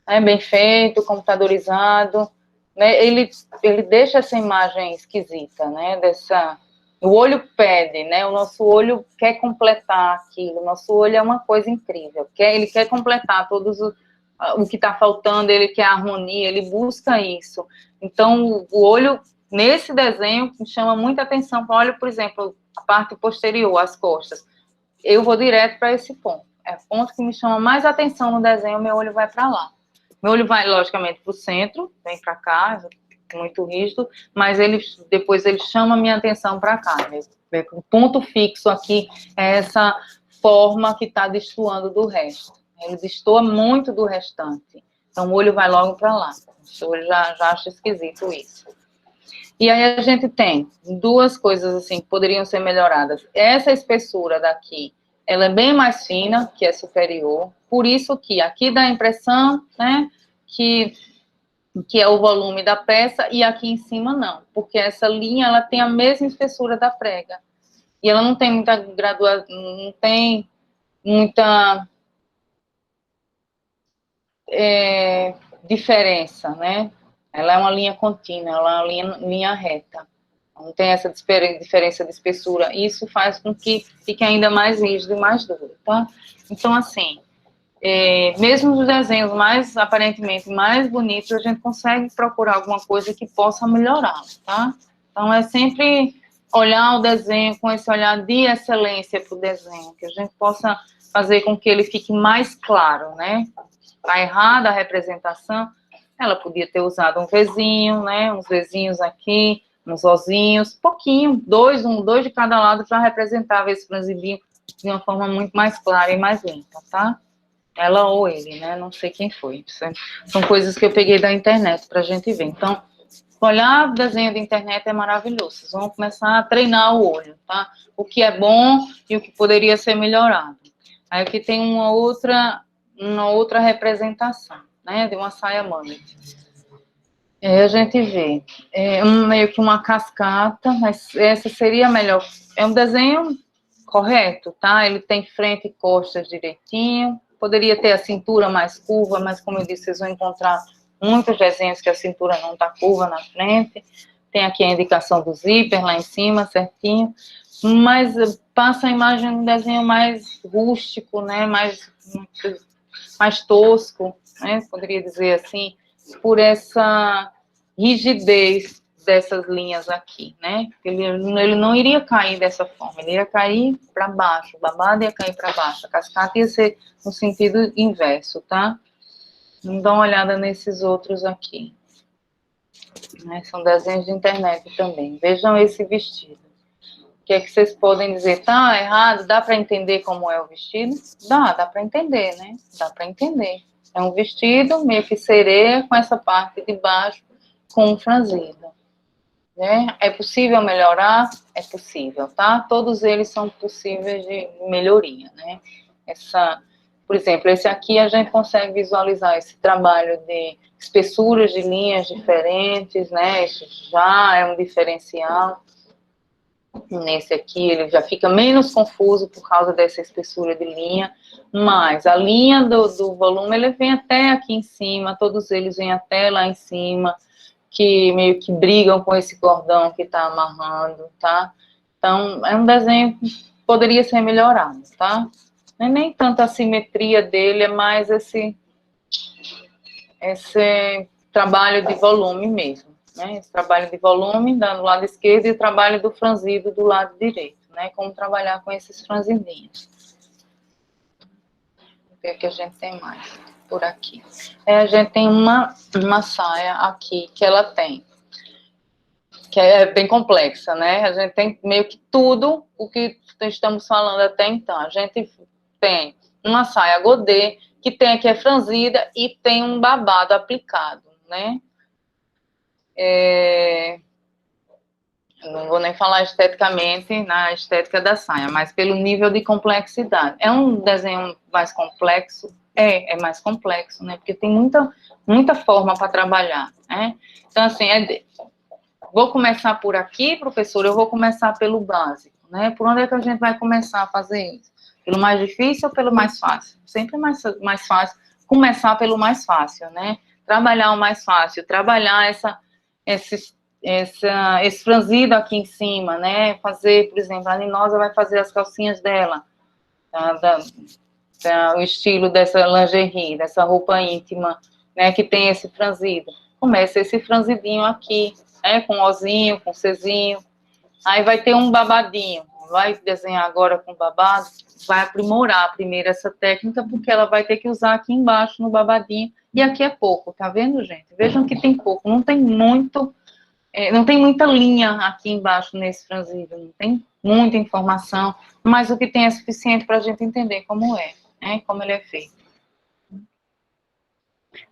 Speaker 1: né, bem feito, computadorizado, né, ele deixa essa imagem esquisita, né? O olho pede, né? O nosso olho quer completar aquilo. O nosso olho é uma coisa incrível. Ele quer completar o que está faltando, ele quer harmonia, ele busca isso. Então, o olho, nesse desenho, me chama muita atenção. Olha, por exemplo, a parte posterior, as costas. Eu vou direto para esse ponto. É o ponto que me chama mais atenção no desenho, meu olho vai para lá. Meu olho vai, logicamente, para o centro, vem para cá, muito rígido, mas depois ele chama a minha atenção para cá. Né? O ponto fixo aqui é essa forma que está destoando do resto. Ele destoa muito do restante. Então, o olho vai logo para lá. O olho já acha esquisito isso. E aí a gente tem duas coisas assim que poderiam ser melhoradas. Essa espessura daqui, ela é bem mais fina, que é superior. Por isso que aqui dá a impressão, né, que é o volume da peça, e aqui em cima não. Porque essa linha, ela tem a mesma espessura da prega. E ela não tem muita graduação, não tem muita diferença, né? Ela é uma linha contínua, ela é uma linha reta. Não tem essa diferença de espessura. Isso faz com que fique ainda mais rígido e mais duro, tá? Então, assim, mesmo os desenhos mais, aparentemente, mais bonitos, a gente consegue procurar alguma coisa que possa melhorar, tá? Então, é sempre olhar o desenho com esse olhar de excelência para o desenho, que a gente possa fazer com que ele fique mais claro, né? Está errada a representação, ela podia ter usado um Vzinho, né? Uns Vzinhos aqui, uns ozinhos, pouquinho, dois de cada lado para representar esse franzidinho de uma forma muito mais clara e mais limpa, tá? Ela ou ele, né? Não sei quem foi. São coisas que eu peguei da internet pra gente ver. Então, olhar desenho da internet é maravilhoso. Vocês vão começar a treinar o olho, tá? O que é bom e o que poderia ser melhorado. Aí aqui tem uma outra representação, né? De uma saia mullet. Aí a gente vê meio que uma cascata, mas essa seria melhor. É um desenho correto, tá? Ele tem frente e costas direitinho. Poderia ter a cintura mais curva, mas como eu disse, vocês vão encontrar muitos desenhos que a cintura não está curva na frente. Tem aqui a indicação do zíper lá em cima, certinho. Mas passa a imagem de um desenho mais rústico, né? Mais tosco, né? Poderia dizer assim, por essa rigidez dessas linhas aqui, né? Ele não iria cair dessa forma, ele ia cair para baixo, o babado ia cair para baixo, a cascata ia ser no sentido inverso, tá? Vamos dar uma olhada nesses outros aqui. Né? São desenhos de internet também. Vejam esse vestido. O que é que vocês podem dizer? Tá errado? Dá para entender como é o vestido? Dá para entender, né? Dá para entender. É um vestido meio que sereia com essa parte de baixo com um franzido. Né? É possível melhorar? É possível, tá? Todos eles são possíveis de melhoria, né? Por exemplo, esse aqui a gente consegue visualizar esse trabalho de espessuras de linhas diferentes, né? Isso já é um diferencial. Nesse aqui ele já fica menos confuso por causa dessa espessura de linha, mas a linha do volume, ele vem até aqui em cima, todos eles vêm até lá em cima, que meio que brigam com esse cordão que tá amarrando, tá? Então, é um desenho que poderia ser melhorado, tá? Não é nem tanto a simetria dele, é mais esse trabalho de volume mesmo. Né, esse trabalho de volume do lado esquerdo e o trabalho do franzido do lado direito, né? Como trabalhar com esses franzidinhos. O que é que a gente tem mais por aqui? A gente tem uma saia aqui que ela tem, que é bem complexa, né? A gente tem meio que tudo o que estamos falando até então. A gente tem uma saia godê, que tem aqui a franzida e tem um babado aplicado, né? Não vou nem falar esteticamente na estética da saia, mas pelo nível de complexidade. É um desenho mais complexo? É mais complexo, né? Porque tem muita forma para trabalhar, né? Então, assim, Vou começar por aqui, professor, eu vou começar pelo básico, né? Por onde é que a gente vai começar a fazer isso? Pelo mais difícil ou pelo mais fácil? Sempre mais fácil começar pelo mais fácil, né? Trabalhar o mais fácil, trabalhar esse franzido aqui em cima, né? Fazer, por exemplo, a Ninosa vai fazer as calcinhas dela, tá? O estilo dessa lingerie, dessa roupa íntima, né? Que tem esse franzido. Começa esse franzidinho aqui, né? Com ozinho, com Czinho. Aí vai ter um babadinho. Vai desenhar agora com babado, vai aprimorar primeiro essa técnica, porque ela vai ter que usar aqui embaixo no babadinho. E aqui é pouco, tá vendo, gente? Vejam que tem pouco, não tem muito. Não tem muita linha aqui embaixo nesse franzido, não tem muita informação, mas o que tem é suficiente para a gente entender como é, né, como ele é feito.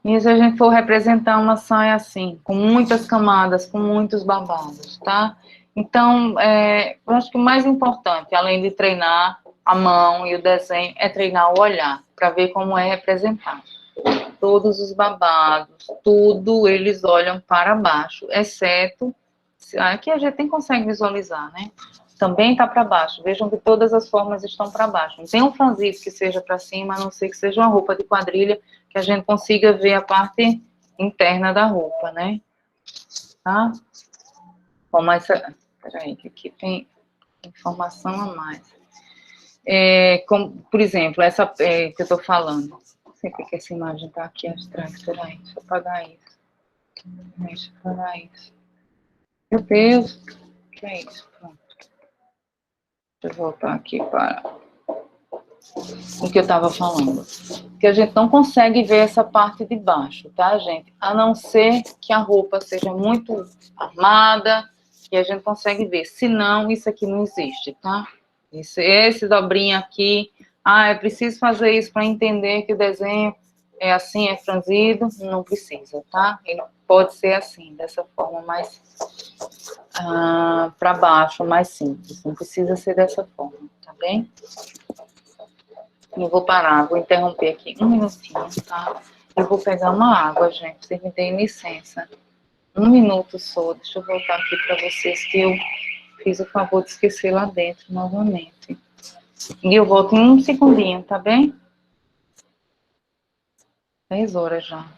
Speaker 1: E se a gente for representar uma saia assim, com muitas camadas, com muitos babados, tá? Então, eu acho que o mais importante, além de treinar a mão e o desenho, é treinar o olhar, para ver como é representado. Todos os babados, tudo eles olham para baixo, exceto, aqui a gente nem consegue visualizar, né? Também está para baixo, vejam que todas as formas estão para baixo. Não tem um franzido que seja para cima, a não ser que seja uma roupa de quadrilha, que a gente consiga ver a parte interna da roupa, né? Tá? Bom, essa, peraí, que aqui tem informação a mais. Por exemplo, essa que eu estou falando. Não sei porque essa imagem está aqui atrás. Peraí, deixa eu apagar isso. Deixa eu apagar isso. Meu Deus, o que é isso? Pronto. Deixa eu voltar aqui para o que eu estava falando. Que a gente não consegue ver essa parte de baixo, tá, gente? A não ser que a roupa seja muito armada, que a gente consegue ver. Senão, isso aqui não existe, tá? Esse dobrinho aqui, é preciso fazer isso para entender que o desenho é assim, é franzido, não precisa, tá? Ele pode ser assim, dessa forma mais para baixo, mais simples, não precisa ser dessa forma, tá bem? Eu vou parar, vou interromper aqui um minutinho, tá? Eu vou pegar uma água, gente, vocês me deem licença. Um minuto só, deixa eu voltar aqui para vocês que eu fiz o favor de esquecer lá dentro novamente. E eu volto em um segundinho, tá bem? 10 horas já.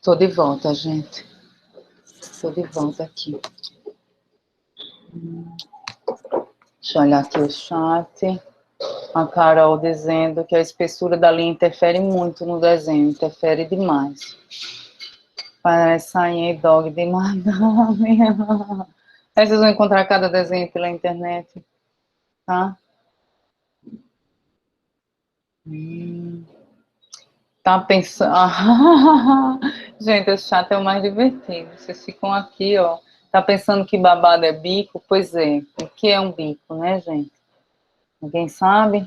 Speaker 1: Tô de volta, gente. Tô de volta aqui. Deixa eu olhar aqui o chat. A Carol dizendo que a espessura da linha interfere muito no desenho, interfere demais. Parece sainha e dog de madame. Aí vocês vão encontrar cada desenho pela internet, tá? Tá pensando... Gente, esse chat é o mais divertido. Vocês ficam aqui, ó. Tá pensando que babado é bico? Pois é. O que é um bico, né, gente? Alguém sabe?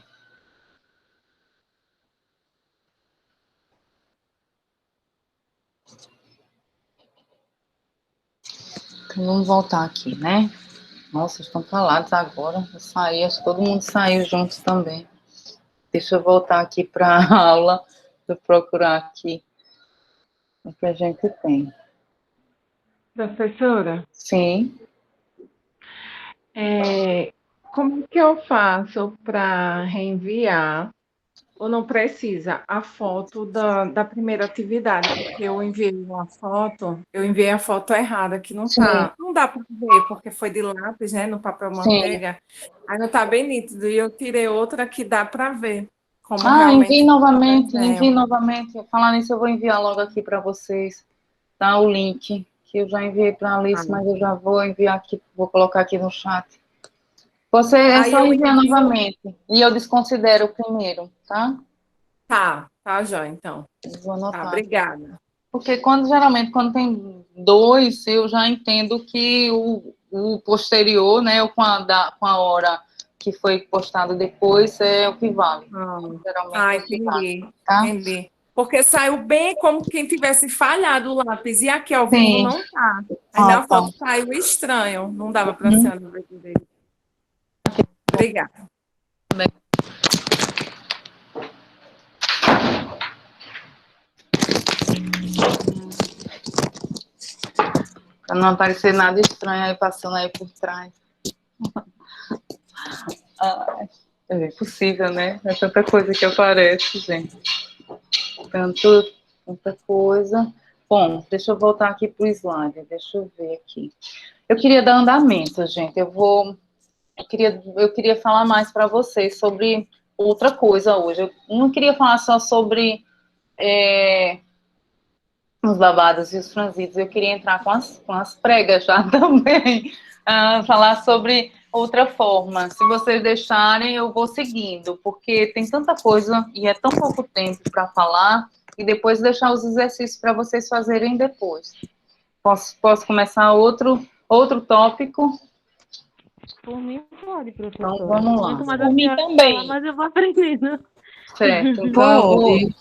Speaker 1: Então, vamos voltar aqui, né? Nossa, estão calados agora. Eu saí, acho que todo mundo saiu juntos também. Deixa eu voltar aqui para a aula. Vou procurar aqui o que a gente tem.
Speaker 5: Professora,
Speaker 1: Sim.
Speaker 5: como que eu faço para reenviar, ou não precisa, a foto da primeira atividade? Porque eu enviei a foto errada, que não
Speaker 1: Sim,
Speaker 5: tá, não dá para ver, porque foi de lápis, né, no papel
Speaker 1: sim.
Speaker 5: manteiga, aí não tá bem nítido, e eu tirei outra que dá para ver, como
Speaker 1: Ah, envie
Speaker 5: realmente tá o
Speaker 1: novamente, envie
Speaker 5: desenho.
Speaker 1: novamente. Falar nisso, eu vou enviar logo aqui para vocês, tá? O link, que eu já enviei para a
Speaker 5: Ah,
Speaker 1: Alice, mas eu já vou enviar aqui, vou colocar aqui no chat. Você é
Speaker 5: aí
Speaker 1: só
Speaker 5: eu
Speaker 1: enviar
Speaker 5: envio,
Speaker 1: novamente. E eu desconsidero o primeiro, tá?
Speaker 5: tá, já, então.
Speaker 1: Eu vou
Speaker 5: Tá,
Speaker 1: anotar.
Speaker 5: obrigada.
Speaker 1: Porque geralmente quando tem dois, eu já entendo que o posterior, né, ou com a hora que foi postado depois, é o que vale.
Speaker 5: Ah,
Speaker 1: Geralmente é o que vale,
Speaker 5: entendi,
Speaker 1: tá?
Speaker 5: entendi. Porque saiu bem como quem tivesse falhado o lápis, e aqui ao vivo
Speaker 1: Sim.
Speaker 5: não tá. Aí
Speaker 1: Ah,
Speaker 5: na
Speaker 1: tá.
Speaker 5: foto saiu estranho, não dava para
Speaker 1: Uhum.
Speaker 5: ser ver direito. Obrigada.
Speaker 1: Pra não aparecer nada estranho aí passando aí por trás. Ah, é impossível, né? É tanta coisa que aparece, gente. Tanta coisa. Bom, deixa eu voltar aqui pro slide. Deixa eu ver aqui. Eu queria dar andamento, gente. Eu queria falar mais para vocês sobre outra coisa hoje. Eu não queria falar só sobre os babados e os franzidos, eu queria entrar com as pregas já também, falar sobre outra forma. Se vocês deixarem, eu vou seguindo, porque tem tanta coisa e é tão pouco tempo para falar, e depois deixar os exercícios para vocês fazerem depois. Posso começar outro tópico?
Speaker 6: Por mim pode,
Speaker 1: Então,
Speaker 6: professora.
Speaker 1: vamos lá.
Speaker 6: Quanto mais a
Speaker 7: Por mim
Speaker 6: senhora falar,
Speaker 7: também.
Speaker 6: mais eu vou aprendendo.
Speaker 1: Certo, então
Speaker 7: Pode.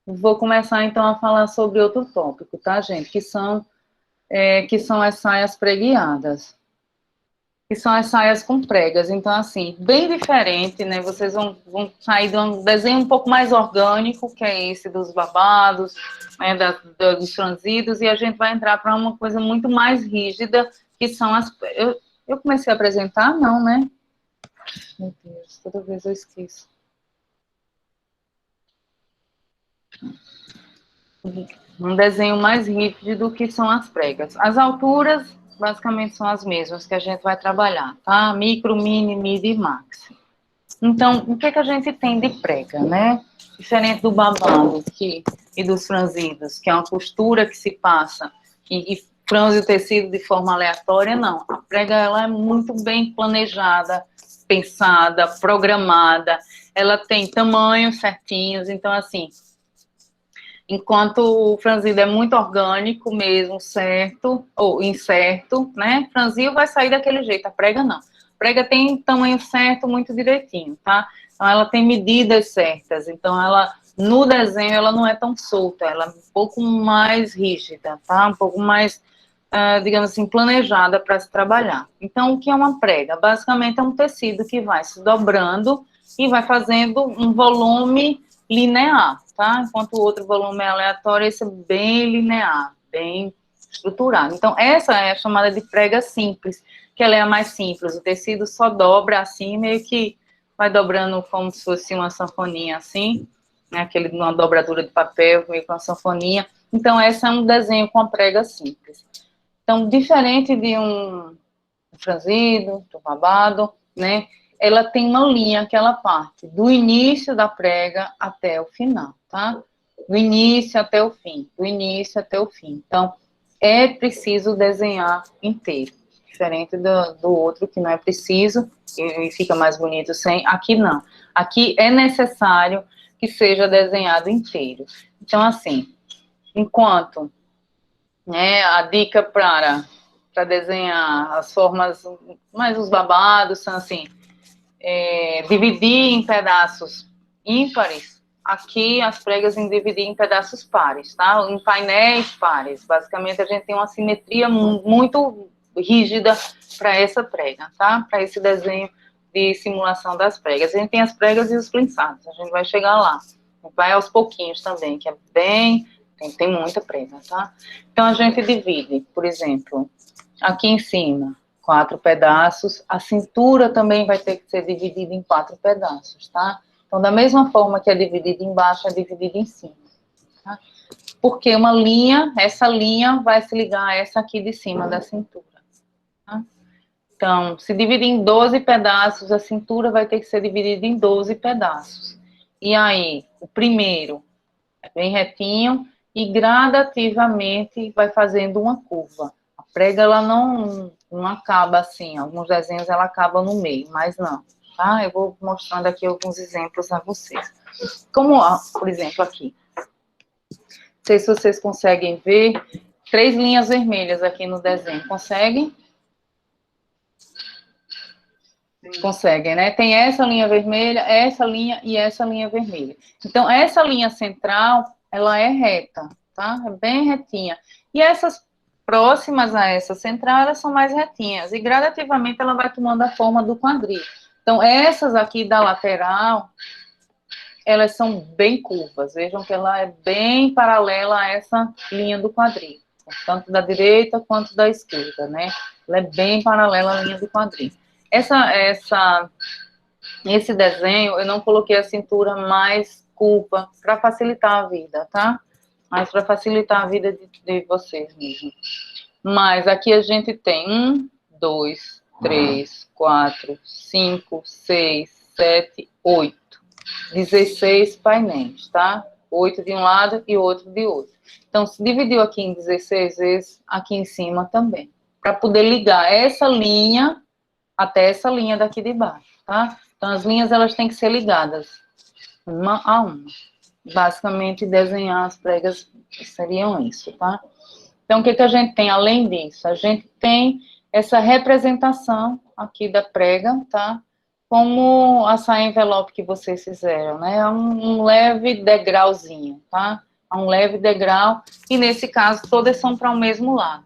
Speaker 1: vou começar então a falar sobre outro tópico, tá, gente? Que são as saias preguiadas, que são as saias com pregas. Então, assim, bem diferente, né? Vocês vão sair de um desenho um pouco mais orgânico, que é esse dos babados, né, dos franzidos, e a gente vai entrar para uma coisa muito mais rígida, que são as... Eu comecei a apresentar? Não, né? Meu Deus, toda vez eu esqueço. Um desenho mais rígido que são as pregas. As alturas, basicamente, são as mesmas que a gente vai trabalhar, tá? Micro, mini, midi e maxi. Então, o que é que a gente tem de prega, né? Diferente do babado e dos franzidos, que é uma costura que se passa e franze o tecido de forma aleatória, não. A prega, ela é muito bem planejada, pensada, programada, ela tem tamanhos certinhos, então, assim, enquanto o franzido é muito orgânico mesmo, certo, ou incerto, né? Franzil vai sair daquele jeito, a prega não. A prega tem tamanho certo, muito direitinho, tá? Então, ela tem medidas certas. Então, ela, no desenho, ela não é tão solta, ela é um pouco mais rígida, tá? Um pouco mais, digamos assim, planejada para se trabalhar. Então, o que é uma prega? Basicamente, é um tecido que vai se dobrando e vai fazendo um volume linear, tá? Enquanto o outro volume é aleatório, esse é bem linear, bem estruturado. Então, essa é a chamada de prega simples, que ela é a mais simples. O tecido só dobra assim, meio que vai dobrando como se fosse uma sanfoninha assim, né? Uma dobradura de papel, meio com uma sanfoninha. Então, esse é um desenho com a prega simples. Então, diferente de um franzido, do babado, né, ela tem uma linha que ela parte do início da prega até o final, tá? Do início até o fim, do início até o fim. Então, é preciso desenhar inteiro, diferente do outro que não é preciso e fica mais bonito sem. Aqui não. Aqui é necessário que seja desenhado inteiro. Então, assim, enquanto, né, a dica para desenhar as formas, mais os babados, são assim, dividir em pedaços ímpares, aqui as pregas em dividir em pedaços pares, tá? Em painéis pares. Basicamente, a gente tem uma simetria muito rígida para essa prega, tá? Para esse desenho de simulação das pregas. A gente tem as pregas e os plinsados, a gente vai chegar lá. Vai aos pouquinhos também, que é bem... Tem muita prega, tá? Então, a gente divide, por exemplo, aqui em cima, 4 pedaços. A cintura também vai ter que ser dividida em 4 pedaços, tá? Então, da mesma forma que é dividida embaixo, é dividida em cima, tá? Porque uma linha, essa linha vai se ligar a essa aqui de cima da cintura, tá? Então, se dividir em 12 pedaços, a cintura vai ter que ser dividida em 12 pedaços. E aí, o primeiro é bem retinho e gradativamente vai fazendo uma curva. A prega, ela não acaba assim, alguns desenhos ela acaba no meio, mas não, tá? Eu vou mostrando aqui alguns exemplos a vocês. Como, por exemplo, aqui. Não sei se vocês conseguem ver 3 linhas vermelhas aqui no desenho. Conseguem? Conseguem, né? Tem essa linha vermelha, essa linha e essa linha vermelha. Então, essa linha central, ela é reta, tá? É bem retinha. E essas próximas a essa central, elas são mais retinhas. E gradativamente ela vai tomando a forma do quadril. Então, essas aqui da lateral, elas são bem curvas. Vejam que ela é bem paralela a essa linha do quadril. Tanto da direita quanto da esquerda, né? Ela é bem paralela à linha do quadril. Esse desenho, eu não coloquei a cintura mais curva para facilitar a vida, tá? Mas para facilitar a vida de vocês mesmo. Mas aqui a gente tem 1, 2, 3, 4, 5, 6, 7, 8. 16 painéis, tá? 8 de um lado e 8 de outro. Então, se dividiu aqui em 16 vezes, aqui em cima também. Para poder ligar essa linha até essa linha daqui de baixo, tá? Então, as linhas, elas têm que ser ligadas uma a uma. Basicamente, desenhar as pregas seriam isso, tá? Então, o que a gente tem além disso? A gente tem essa representação aqui da prega, tá? Como a saia envelope que vocês fizeram, né? É um leve degrauzinho, tá? É um leve degrau, e nesse caso, todas são para o mesmo lado.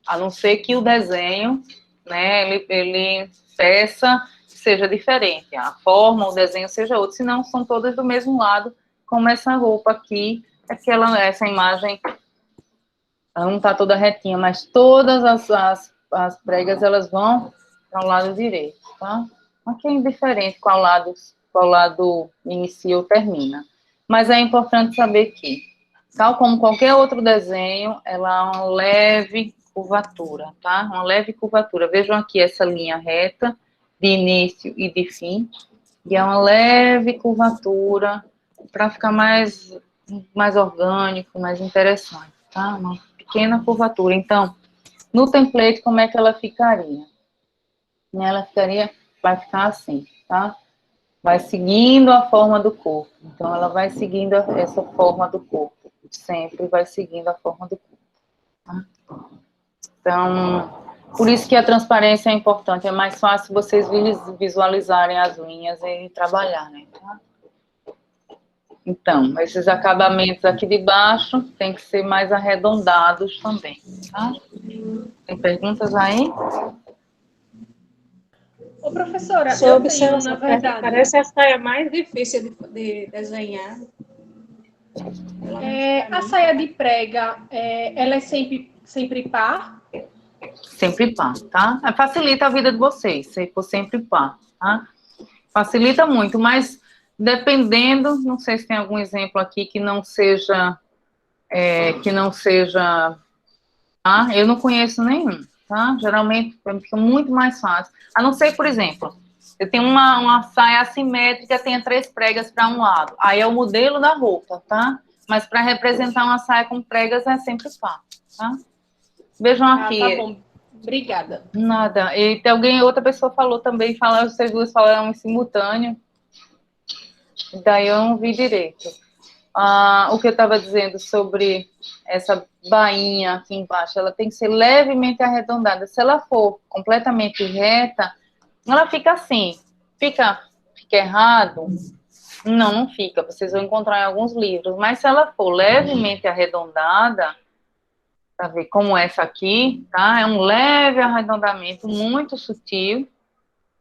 Speaker 1: A não ser que o desenho, né, ele peça seja diferente, a forma, o desenho seja outro, senão são todas do mesmo lado, como essa roupa aqui, essa imagem, ela não está toda retinha, mas todas as pregas, elas vão para o lado direito, tá? Aqui é indiferente qual lado inicia ou termina. Mas é importante saber que, tal como qualquer outro desenho, ela é uma leve curvatura, tá? Uma leve curvatura. Vejam aqui essa linha reta de início e de fim, e é uma leve curvatura para ficar mais orgânico, mais interessante, tá? Uma pequena curvatura. Então, no template, como é que ela ficaria? Ela vai ficar assim, tá? Vai seguindo a forma do corpo. Então, ela vai seguindo essa forma do corpo. Sempre vai seguindo a forma do corpo, tá? Então, por isso que a transparência é importante. É mais fácil vocês visualizarem as linhas e trabalharem, tá? Então, esses acabamentos aqui de baixo tem que ser mais arredondados também, tá? Tem perguntas aí?
Speaker 7: Ô, professora,
Speaker 6: Sua
Speaker 7: eu tenho,
Speaker 6: observação,
Speaker 7: na verdade,
Speaker 6: parece a saia mais difícil de desenhar.
Speaker 7: a saia de prega, ela é sempre par?
Speaker 1: Sempre par, tá? Facilita a vida de vocês, se for sempre par, tá? Facilita muito, mas dependendo, não sei se tem algum exemplo aqui que não seja, tá? Eu não conheço nenhum, tá? Geralmente fica muito mais fácil. A não ser, por exemplo, Eu tenho uma saia assimétrica, tem 3 pregas para um lado. Aí é o modelo da roupa, tá? Mas para representar uma saia com pregas é sempre par, tá? Vejam aqui.
Speaker 7: Tá bom. Obrigada.
Speaker 1: Nada. E tem outra pessoa falou também, vocês duas falaram em simultâneo. Daí eu não vi direito. O que eu estava dizendo sobre essa bainha aqui embaixo, ela tem que ser levemente arredondada. Se ela for completamente reta, ela fica assim. Fica errado? Não fica. Vocês vão encontrar em alguns livros. Mas se ela for levemente arredondada, para ver como essa aqui, tá? É um leve arredondamento, muito sutil,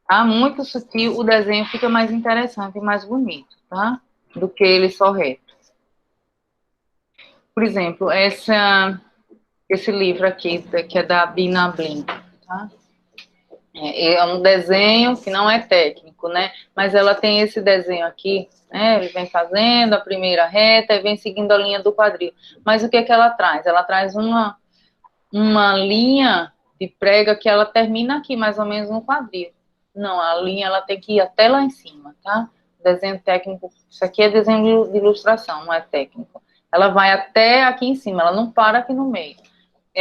Speaker 1: tá? Muito sutil. O desenho fica mais interessante e mais bonito, tá? Do que ele só reto. Por exemplo, esse livro aqui, que é da Bina Blin, tá? É um desenho que não é técnico, né? Mas ela tem esse desenho aqui, né? Ele vem fazendo a primeira reta e vem seguindo a linha do quadril. Mas o que é que ela traz? Ela traz uma linha de prega que ela termina aqui, mais ou menos no quadril. Não, a linha ela tem que ir até lá em cima, tá? Desenho técnico, isso aqui é desenho de ilustração, não é técnico. Ela vai até aqui em cima, ela não para aqui no meio.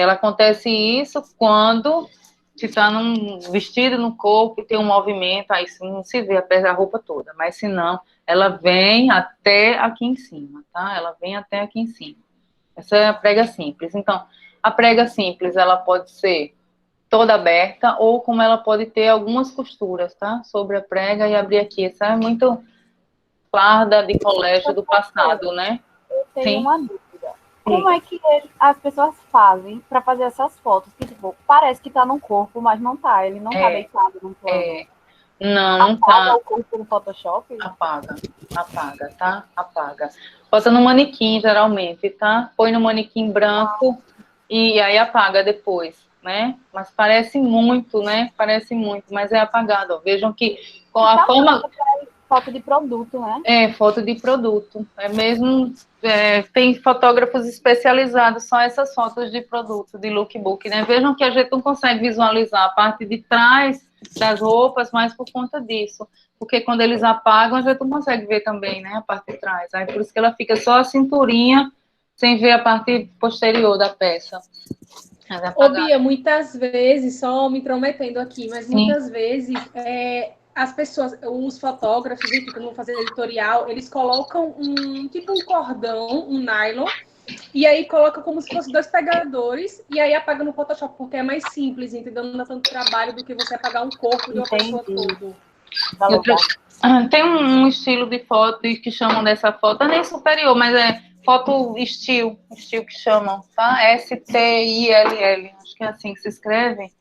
Speaker 1: Acontece isso quando se está num vestido no corpo e tem um movimento, aí não se vê a roupa toda, mas se não, ela vem até aqui em cima, tá? Ela vem até aqui em cima. Essa é a prega simples. Então, a prega simples, ela pode ser toda aberta ou como ela pode ter algumas costuras, tá? Sobre a prega e abrir aqui. Essa é muito farda de colégio do passado, né?
Speaker 8: Eu tenho uma dúvida. Como é que as pessoas fazem para fazer essas fotos? Que, tipo, parece que tá no corpo, mas não tá. Ele não tá deitado no plano.
Speaker 1: Não
Speaker 8: apaga
Speaker 1: tá.
Speaker 8: o corpo no Photoshop?
Speaker 1: Apaga, tá? Apaga. Bota no manequim, geralmente, tá? Põe no manequim branco e aí apaga depois, né? Mas parece muito, né? Parece muito, mas é apagado. Ó. Vejam que com a forma...
Speaker 8: Foto de produto, né?
Speaker 1: Foto de produto. Mesmo... tem fotógrafos especializados só essas fotos de produto, de lookbook, né? Vejam que a gente não consegue visualizar a parte de trás das roupas, mas por conta disso. Porque quando eles apagam, a gente não consegue ver também, né? A parte de trás. Aí por isso que ela fica só a cinturinha, sem ver a parte posterior da peça.
Speaker 7: Ô, Bia, muitas vezes, só me intrometendo aqui, mas
Speaker 1: Sim.
Speaker 7: muitas vezes as pessoas, os fotógrafos, enfim, quando vão fazer editorial, eles colocam tipo um cordão, um nylon, e aí coloca como se fosse 2 pegadores, e aí apaga no Photoshop, porque é mais simples, entendeu? Não dá tanto trabalho do que você apagar um corpo de uma pessoa todo.
Speaker 1: Tem um estilo de foto que chamam dessa foto, nem superior, mas é foto estilo que chamam, tá? S-T-I-L-L, acho que é assim que se escreve.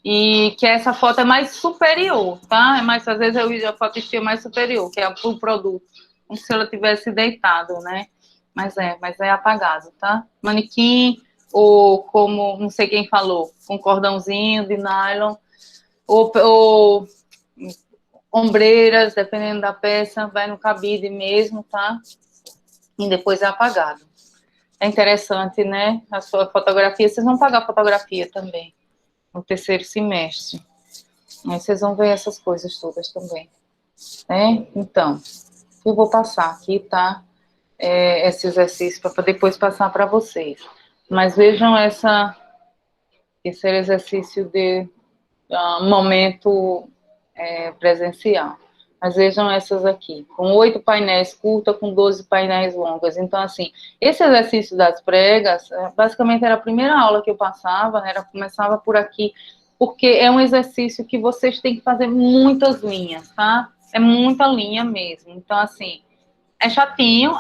Speaker 1: E que essa foto é mais superior, tá? Às vezes eu uso a foto estilo mais superior, que é o produto, como se ela tivesse deitado, né? Mas é apagado, tá? Manequim, ou como, não sei quem falou, com cordãozinho de nylon, ou ombreiras, dependendo da peça, vai no cabide mesmo, tá? E depois é apagado. É interessante, né? A sua fotografia, vocês vão pagar fotografia também, no 3º semestre. Aí vocês vão ver essas coisas todas também. Né? Então, eu vou passar aqui, tá? Esse exercício para depois passar para vocês. Mas vejam esse exercício de momento presencial. Mas vejam essas aqui, com 8 painéis curtas, com 12 painéis longas. Então, assim, esse exercício das pregas, basicamente era a primeira aula que eu passava, né, começava por aqui, porque é um exercício que vocês têm que fazer muitas linhas, tá? É muita linha mesmo. Então, assim, é chatinho.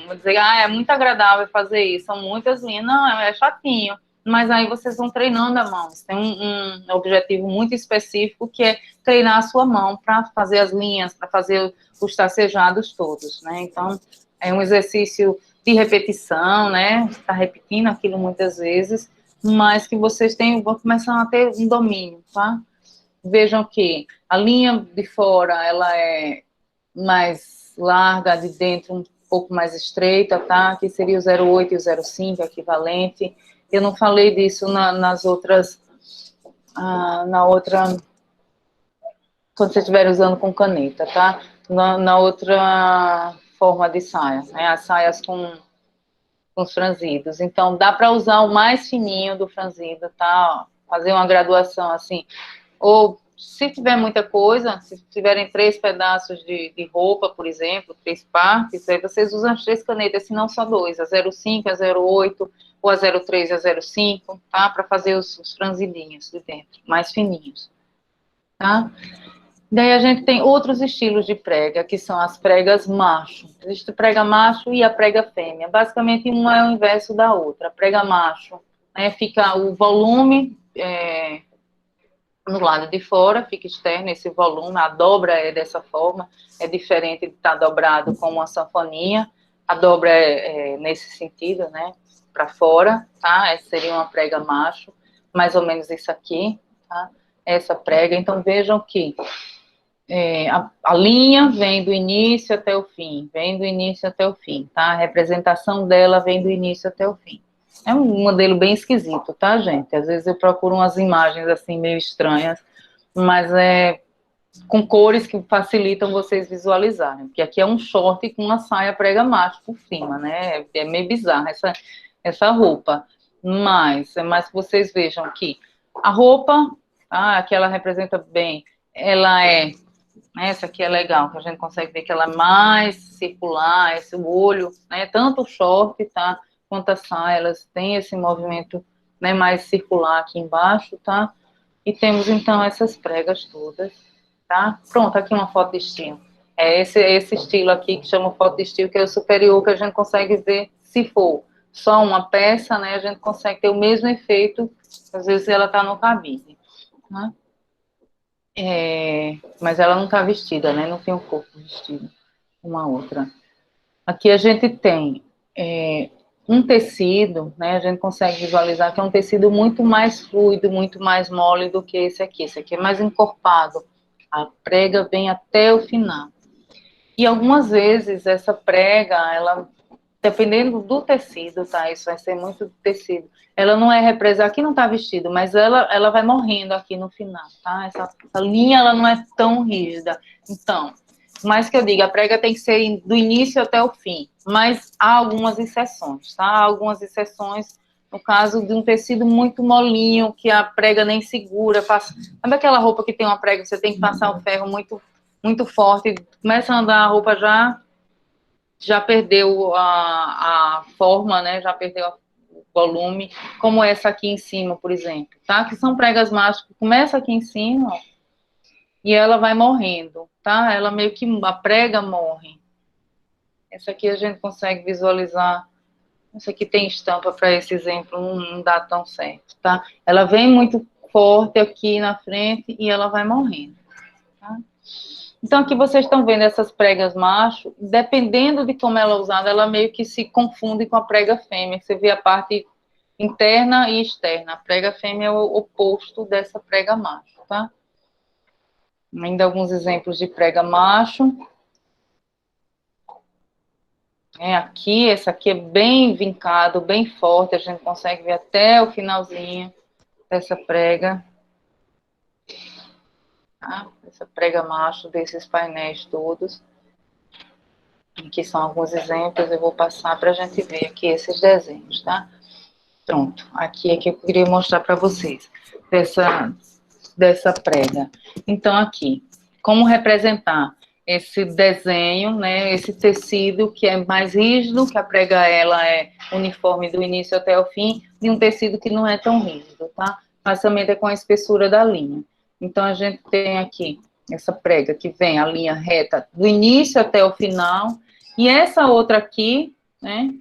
Speaker 1: Vou dizer, é muito agradável fazer isso, são muitas linhas. Não, é chatinho. Mas aí vocês vão treinando a mão. Tem um objetivo muito específico, que é treinar a sua mão para fazer as linhas, para fazer os tracejados todos, né? Então, é um exercício de repetição, né? Está repetindo aquilo muitas vezes, mas que vocês vão começar a ter um domínio, tá? Vejam que a linha de fora, ela é mais larga, a de dentro um pouco mais estreita, tá? Aqui seria o 0,8 e o 0,5, equivalente. Eu não falei disso nas outras, quando vocês estiverem usando com caneta, tá? Na outra forma de saia, né? As saias com os franzidos. Então, dá para usar o mais fininho do franzido, tá? Fazer uma graduação assim. Ou, se tiver muita coisa, se tiverem 3 pedaços de roupa, por exemplo, 3 partes, aí vocês usam as 3 canetas, se não só 2, a 0,5, a 0,8, ou a 0,3 e a 0,5, tá? Para fazer os franzidinhos de dentro, mais fininhos, tá? Daí a gente tem outros estilos de prega, que são as pregas macho. Existe a prega macho e a prega fêmea. Basicamente, uma é o inverso da outra. A prega macho, né, fica o volume no lado de fora, fica externo esse volume, a dobra é dessa forma, é diferente de estar dobrado como uma sanfoninha. A dobra é nesse sentido, né, para fora, tá? Essa seria uma prega macho, mais ou menos isso aqui, tá? Essa prega. Então, vejam que a linha vem do início até o fim, vem do início até o fim, tá? A representação dela vem do início até o fim. É um modelo bem esquisito, tá, gente? Às vezes eu procuro umas imagens assim meio estranhas, mas com cores que facilitam vocês visualizarem, porque aqui é um short com uma saia prega macho por cima, né? É meio bizarra essa roupa, mas que vocês vejam que a roupa, aqui ela representa bem, ela essa aqui é legal, que a gente consegue ver que ela é mais circular, esse olho, né, tanto o short, tá, quanto a saia, elas têm esse movimento, né, mais circular aqui embaixo, tá, e temos, então, essas pregas todas, tá, pronto, aqui uma foto de estilo, esse estilo aqui, que chama foto de estilo, que é o superior, que a gente consegue ver, se for só uma peça, né, a gente consegue ter o mesmo efeito, às vezes ela tá no cabide, né. Mas ela não está vestida, né? Não tem um corpo vestido, uma outra. Aqui a gente tem um tecido, né? A gente consegue visualizar que é um tecido muito mais fluido, muito mais mole do que esse aqui. Esse aqui é mais encorpado. A prega vem até o final. E algumas vezes essa prega, ela, dependendo do tecido, tá? Isso vai ser muito do tecido. Ela não é represada, aqui não está vestido, mas ela vai morrendo aqui no final, tá? Essa linha, ela não é tão rígida. Então, mais que eu diga, a prega tem que ser do início até o fim, mas há algumas exceções, tá? Há algumas exceções, no caso de um tecido muito molinho, que a prega nem segura, sabe aquela roupa que tem uma prega, você tem que passar o ferro muito, muito forte, começa a andar, a roupa já perdeu a forma, né? Já perdeu o volume, como essa aqui em cima, por exemplo, tá? Que são pregas machos que começa aqui em cima, ó, e ela vai morrendo, tá? Ela meio que, a prega morre. Essa aqui a gente consegue visualizar. Essa aqui tem estampa para esse exemplo, não dá tão certo, tá? Ela vem muito forte aqui na frente e ela vai morrendo, tá? Então, aqui vocês estão vendo essas pregas macho, dependendo de como ela é usada, ela meio que se confunde com a prega fêmea. Você vê a parte interna e externa. A prega fêmea é o oposto dessa prega macho, tá? Ainda alguns exemplos de prega macho. Aqui, essa aqui é bem vincado, bem forte, a gente consegue ver até o finalzinho dessa prega. Tá? Essa prega macho desses painéis todos. Aqui são alguns exemplos, eu vou passar para a gente ver aqui esses desenhos, tá? Pronto, aqui é que eu queria mostrar para vocês, dessa prega. Então, aqui, como representar esse desenho, né, esse tecido que é mais rígido, que a prega, ela é uniforme do início até o fim, e um tecido que não é tão rígido, tá? Mas também é com a espessura da linha. Então, a gente tem aqui essa prega que vem a linha reta do início até o final, e essa outra aqui, né,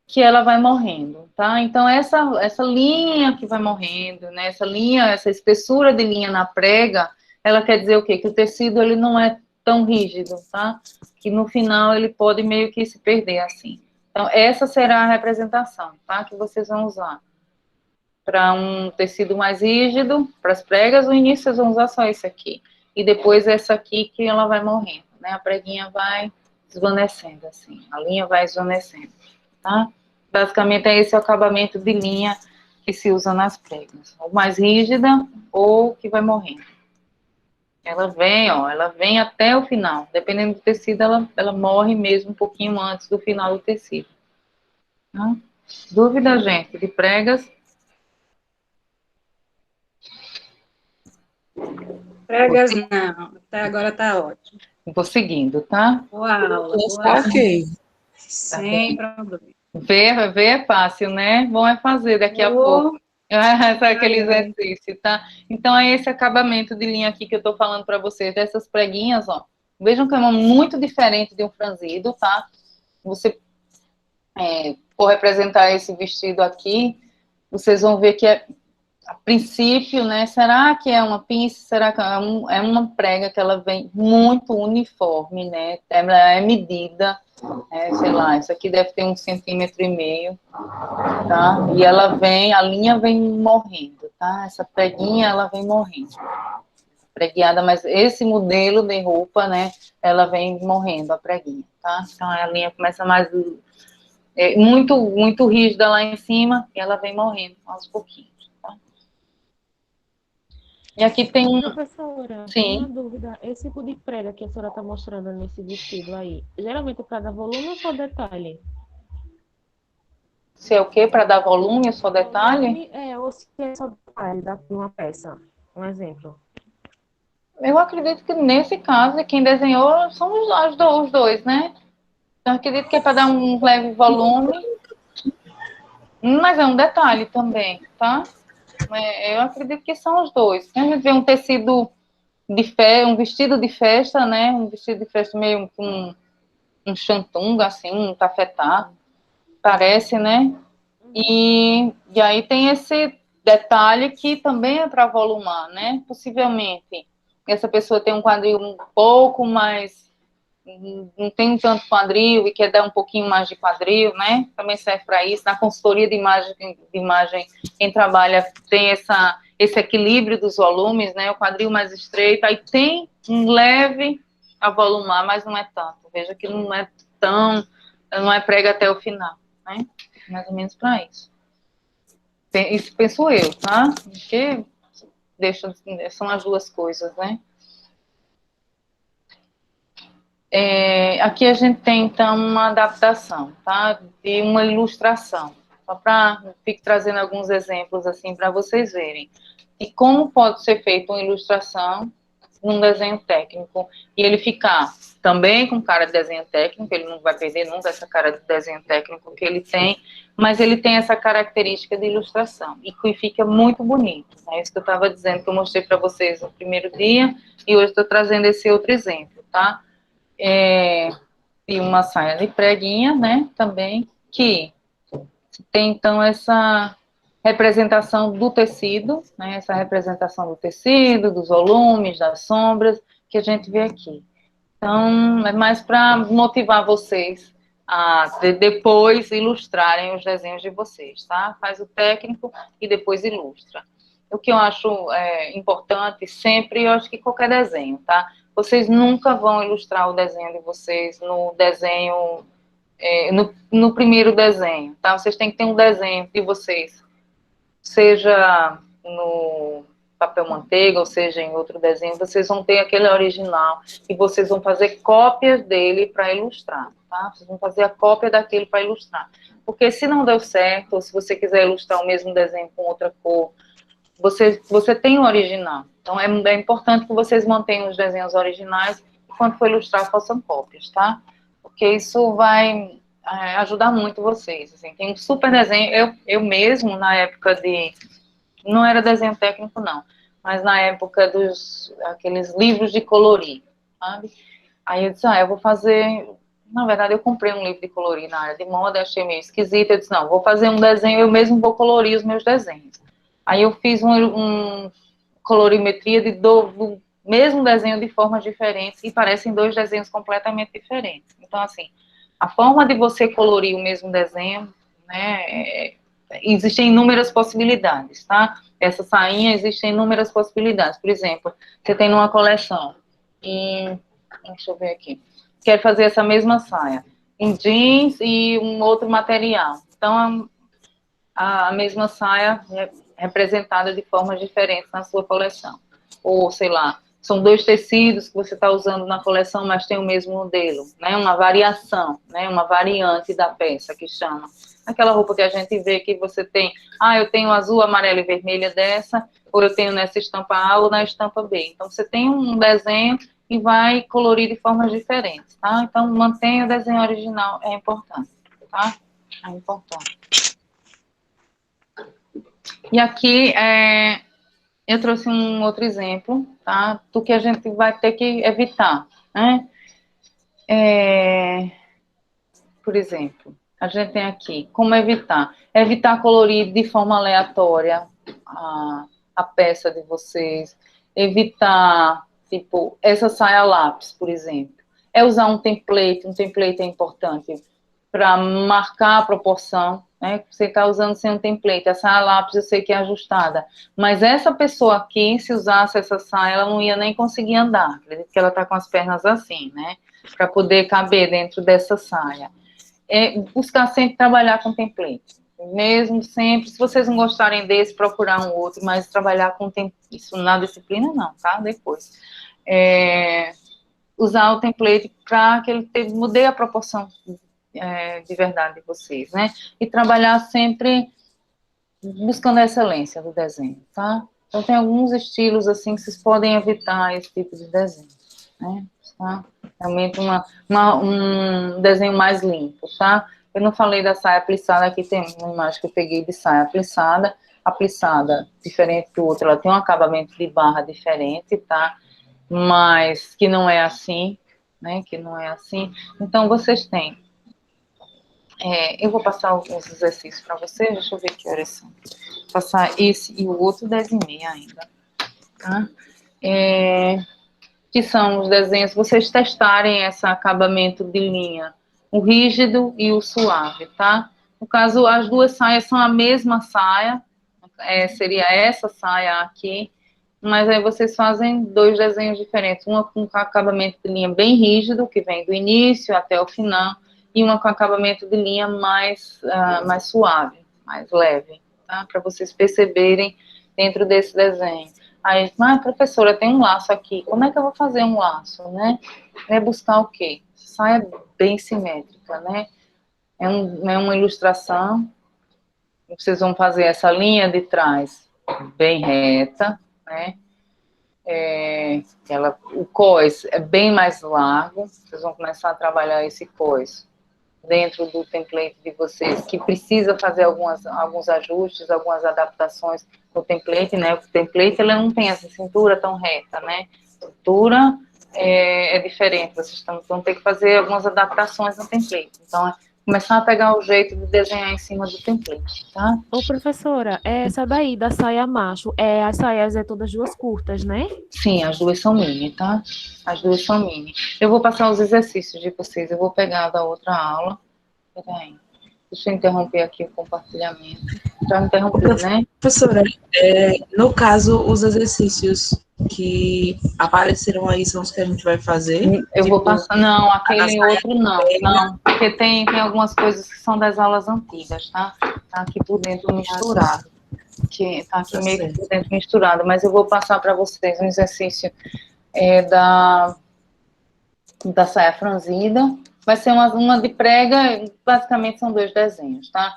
Speaker 1: que ela vai morrendo, tá? Então, essa linha que vai morrendo, né, essa espessura de linha na prega, ela quer dizer o quê? Que o tecido, ele não é tão rígido, tá? Que no final ele pode meio que se perder assim. Então, essa será a representação, tá? Que vocês vão usar. Para um tecido mais rígido, para as pregas, no início vocês vão usar só esse aqui. E depois essa aqui que ela vai morrendo, né? A preguinha vai desvanecendo, assim. A linha vai desvanecendo, tá? Basicamente é esse o acabamento de linha que se usa nas pregas. Ou mais rígida, ou que vai morrendo. Ela vem, ó, ela vem até o final. Dependendo do tecido, ela morre mesmo um pouquinho antes do final do tecido. Tá? Dúvida, gente, de pregas?
Speaker 6: Pregas não, até agora tá ótimo.
Speaker 1: Vou seguindo, tá?
Speaker 6: Boa aula, boa
Speaker 9: Tá
Speaker 6: aula.
Speaker 9: ok.
Speaker 6: Sem problema.
Speaker 1: Ver é fácil, né? Bom é fazer daqui a pouco. Aquele exercício, tá? Então, é esse acabamento de linha aqui que eu tô falando para vocês, dessas preguinhas, ó. Vejam que é muito diferente de um franzido, tá? Você for representar esse vestido aqui, vocês vão ver que a princípio, né? Será que é uma pinça? Será que é uma prega que ela vem muito uniforme, né? Ela é medida, sei lá, isso aqui deve ter 1,5 cm, tá? E ela vem, a linha vem morrendo, tá? Essa preguinha, ela vem morrendo. Pregueada, mas esse modelo de roupa, né? Ela vem morrendo, a preguinha, tá? Então, a linha começa mais muito rígida lá em cima, e ela vem morrendo aos pouquinhos. E aqui tem...
Speaker 10: Professora,
Speaker 1: Sim.
Speaker 10: uma dúvida. Esse tipo de prega que a senhora está mostrando nesse vestido aí, geralmente é para dar volume ou só detalhe?
Speaker 1: Se é o quê? Para dar volume ou só detalhe?
Speaker 10: Ou se é só detalhe de uma peça. Um exemplo.
Speaker 1: Eu acredito que nesse caso, quem desenhou são os dois, né? Então, eu acredito que é para dar um leve volume, mas é um detalhe também, tá? Eu acredito que são os dois. A gente vê um tecido de festa, um vestido de festa, né? Um vestido de festa meio com um chantunga, assim, um tafetá, parece, né? E aí tem esse detalhe que também é para volumar, né? Possivelmente, essa pessoa tem um quadril um pouco mais, não tem tanto quadril e quer dar um pouquinho mais de quadril, né? Também serve para isso. Na consultoria de imagem, quem trabalha tem esse equilíbrio dos volumes, né? O quadril mais estreito, aí tem um leve a volumar, mas não é tanto. Veja que não é prega até o final, né? Mais ou menos para isso. Isso penso eu, tá? Porque são as duas coisas, né? Aqui a gente tem, então, uma adaptação, tá? De uma ilustração. Só para ficar trazendo alguns exemplos, assim, para vocês verem. E como pode ser feita uma ilustração num desenho técnico, e ele ficar também com cara de desenho técnico, ele não vai perder nunca essa cara de desenho técnico que ele tem, mas ele tem essa característica de ilustração, e que fica muito bonito. É isso que eu estava dizendo, que eu mostrei para vocês no primeiro dia, e hoje estou trazendo esse outro exemplo, tá? E uma saia de preguinha, né, também, que tem, então, essa representação do tecido, né, essa representação do tecido, dos volumes, das sombras, que a gente vê aqui. Então, é mais para motivar vocês a depois ilustrarem os desenhos de vocês, tá? Faz o técnico e depois ilustra. O que eu acho importante sempre, eu acho que qualquer desenho, tá? Vocês nunca vão ilustrar o desenho de vocês no desenho, no primeiro desenho, tá? Vocês têm que ter um desenho de vocês, seja no papel manteiga, ou seja em outro desenho, vocês vão ter aquele original e vocês vão fazer cópias dele para ilustrar, tá? Vocês vão fazer a cópia daquele para ilustrar. Porque se não deu certo, ou se você quiser ilustrar o mesmo desenho com outra cor, você tem o original. Então, é importante que vocês mantenham os desenhos originais e, quando for ilustrar, façam cópias, tá? Porque isso vai ajudar muito vocês. Assim. Tem um super desenho. Eu mesmo, na época não era desenho técnico, não, mas na época aqueles livros de colorir, sabe? Aí eu disse, eu vou fazer... Na verdade, eu comprei um livro de colorir na área de moda, achei meio esquisito. Eu disse, não, vou fazer um desenho, eu mesmo vou colorir os meus desenhos. Aí eu fiz uma colorimetria do mesmo desenho de formas diferentes e parecem dois desenhos completamente diferentes. Então, assim, a forma de você colorir o mesmo desenho, né, existem inúmeras possibilidades, tá? Essa sainha existem inúmeras possibilidades. Por exemplo, você tem numa coleção, deixa eu ver aqui, quer fazer essa mesma saia em jeans e um outro material. Então, a mesma saia representada de formas diferentes na sua coleção. Ou, sei lá, são 2 tecidos que você está usando na coleção, mas tem o mesmo modelo, né? Uma variação, né? Uma variante da peça, que chama. Aquela roupa que a gente vê que você tem, eu tenho azul, amarelo e vermelha dessa, ou eu tenho nessa estampa A ou na estampa B. Então, você tem um desenho e vai colorir de formas diferentes, tá? Então, mantenha o desenho original, é importante, tá? É importante. E aqui, eu trouxe um outro exemplo, tá? Do que a gente vai ter que evitar, né? Por exemplo, a gente tem aqui, como evitar? Evitar colorir de forma aleatória a peça de vocês, evitar, tipo, essa saia lápis, por exemplo. É usar um template é importante para marcar a proporção, né? Você está usando sem um template, a saia lápis eu sei que é ajustada, mas essa pessoa aqui, se usasse essa saia, ela não ia nem conseguir andar, acredito que ela está com as pernas assim, né? Para poder caber dentro dessa saia. Buscar sempre trabalhar com template, mesmo sempre, se vocês não gostarem desse, procurar um outro, mas trabalhar com template, isso na disciplina não, tá? Depois. Usar o template para que ele mude a proporção de verdade de vocês, né? E trabalhar sempre buscando a excelência do desenho, tá? Então, tem alguns estilos, assim, que vocês podem evitar esse tipo de desenho, né? Tá? Realmente um desenho mais limpo, tá? Eu não falei da saia plissada, aqui tem uma imagem que eu peguei de saia plissada. A plissada, diferente do outro, ela tem um acabamento de barra diferente, tá? Mas que não é assim, né? Que não é assim. Então, vocês têm. Eu vou passar alguns exercícios para vocês, deixa eu ver que horas são. Vou passar esse e o outro 10h30 ainda, tá? Que são os desenhos, vocês testarem esse acabamento de linha, o rígido e o suave, tá? No caso, as duas saias são a mesma saia, seria essa saia aqui, mas aí vocês fazem 2 desenhos diferentes, uma com acabamento de linha bem rígido, que vem do início até o final, e uma com acabamento de linha mais suave, mais leve, tá? Para vocês perceberem dentro desse desenho. Aí, professora, tem um laço aqui, como é que eu vou fazer um laço, né? Buscar o quê? Saia bem simétrica, né? É uma ilustração, vocês vão fazer essa linha de trás bem reta, né? O cós é bem mais largo, vocês vão começar a trabalhar esse cós dentro do template de vocês, que precisa fazer alguns ajustes, algumas adaptações no template, né? O template, ele não tem essa cintura tão reta, né? A cintura é diferente, vocês vão ter que fazer algumas adaptações no template. Então, começar a pegar o jeito de desenhar em cima do template, tá?
Speaker 10: Ô, professora, essa daí da saia macho, as saias todas duas curtas, né?
Speaker 1: Sim, as duas são mini, tá? As duas são mini. Eu vou passar os exercícios de vocês, eu vou pegar da outra aula. Peraí, deixa eu interromper aqui o compartilhamento. Já interrompi, né?
Speaker 9: Professora, no caso, os exercícios que apareceram aí são os que a gente vai fazer?
Speaker 1: Eu vou passar, não, aquele outro não, porque tem algumas coisas que são das aulas antigas, tá? Tá aqui por dentro misturado. Tá aqui meio que por dentro misturado, mas eu vou passar para vocês um exercício da saia franzida. Vai ser uma de prega, basicamente são 2 desenhos, tá?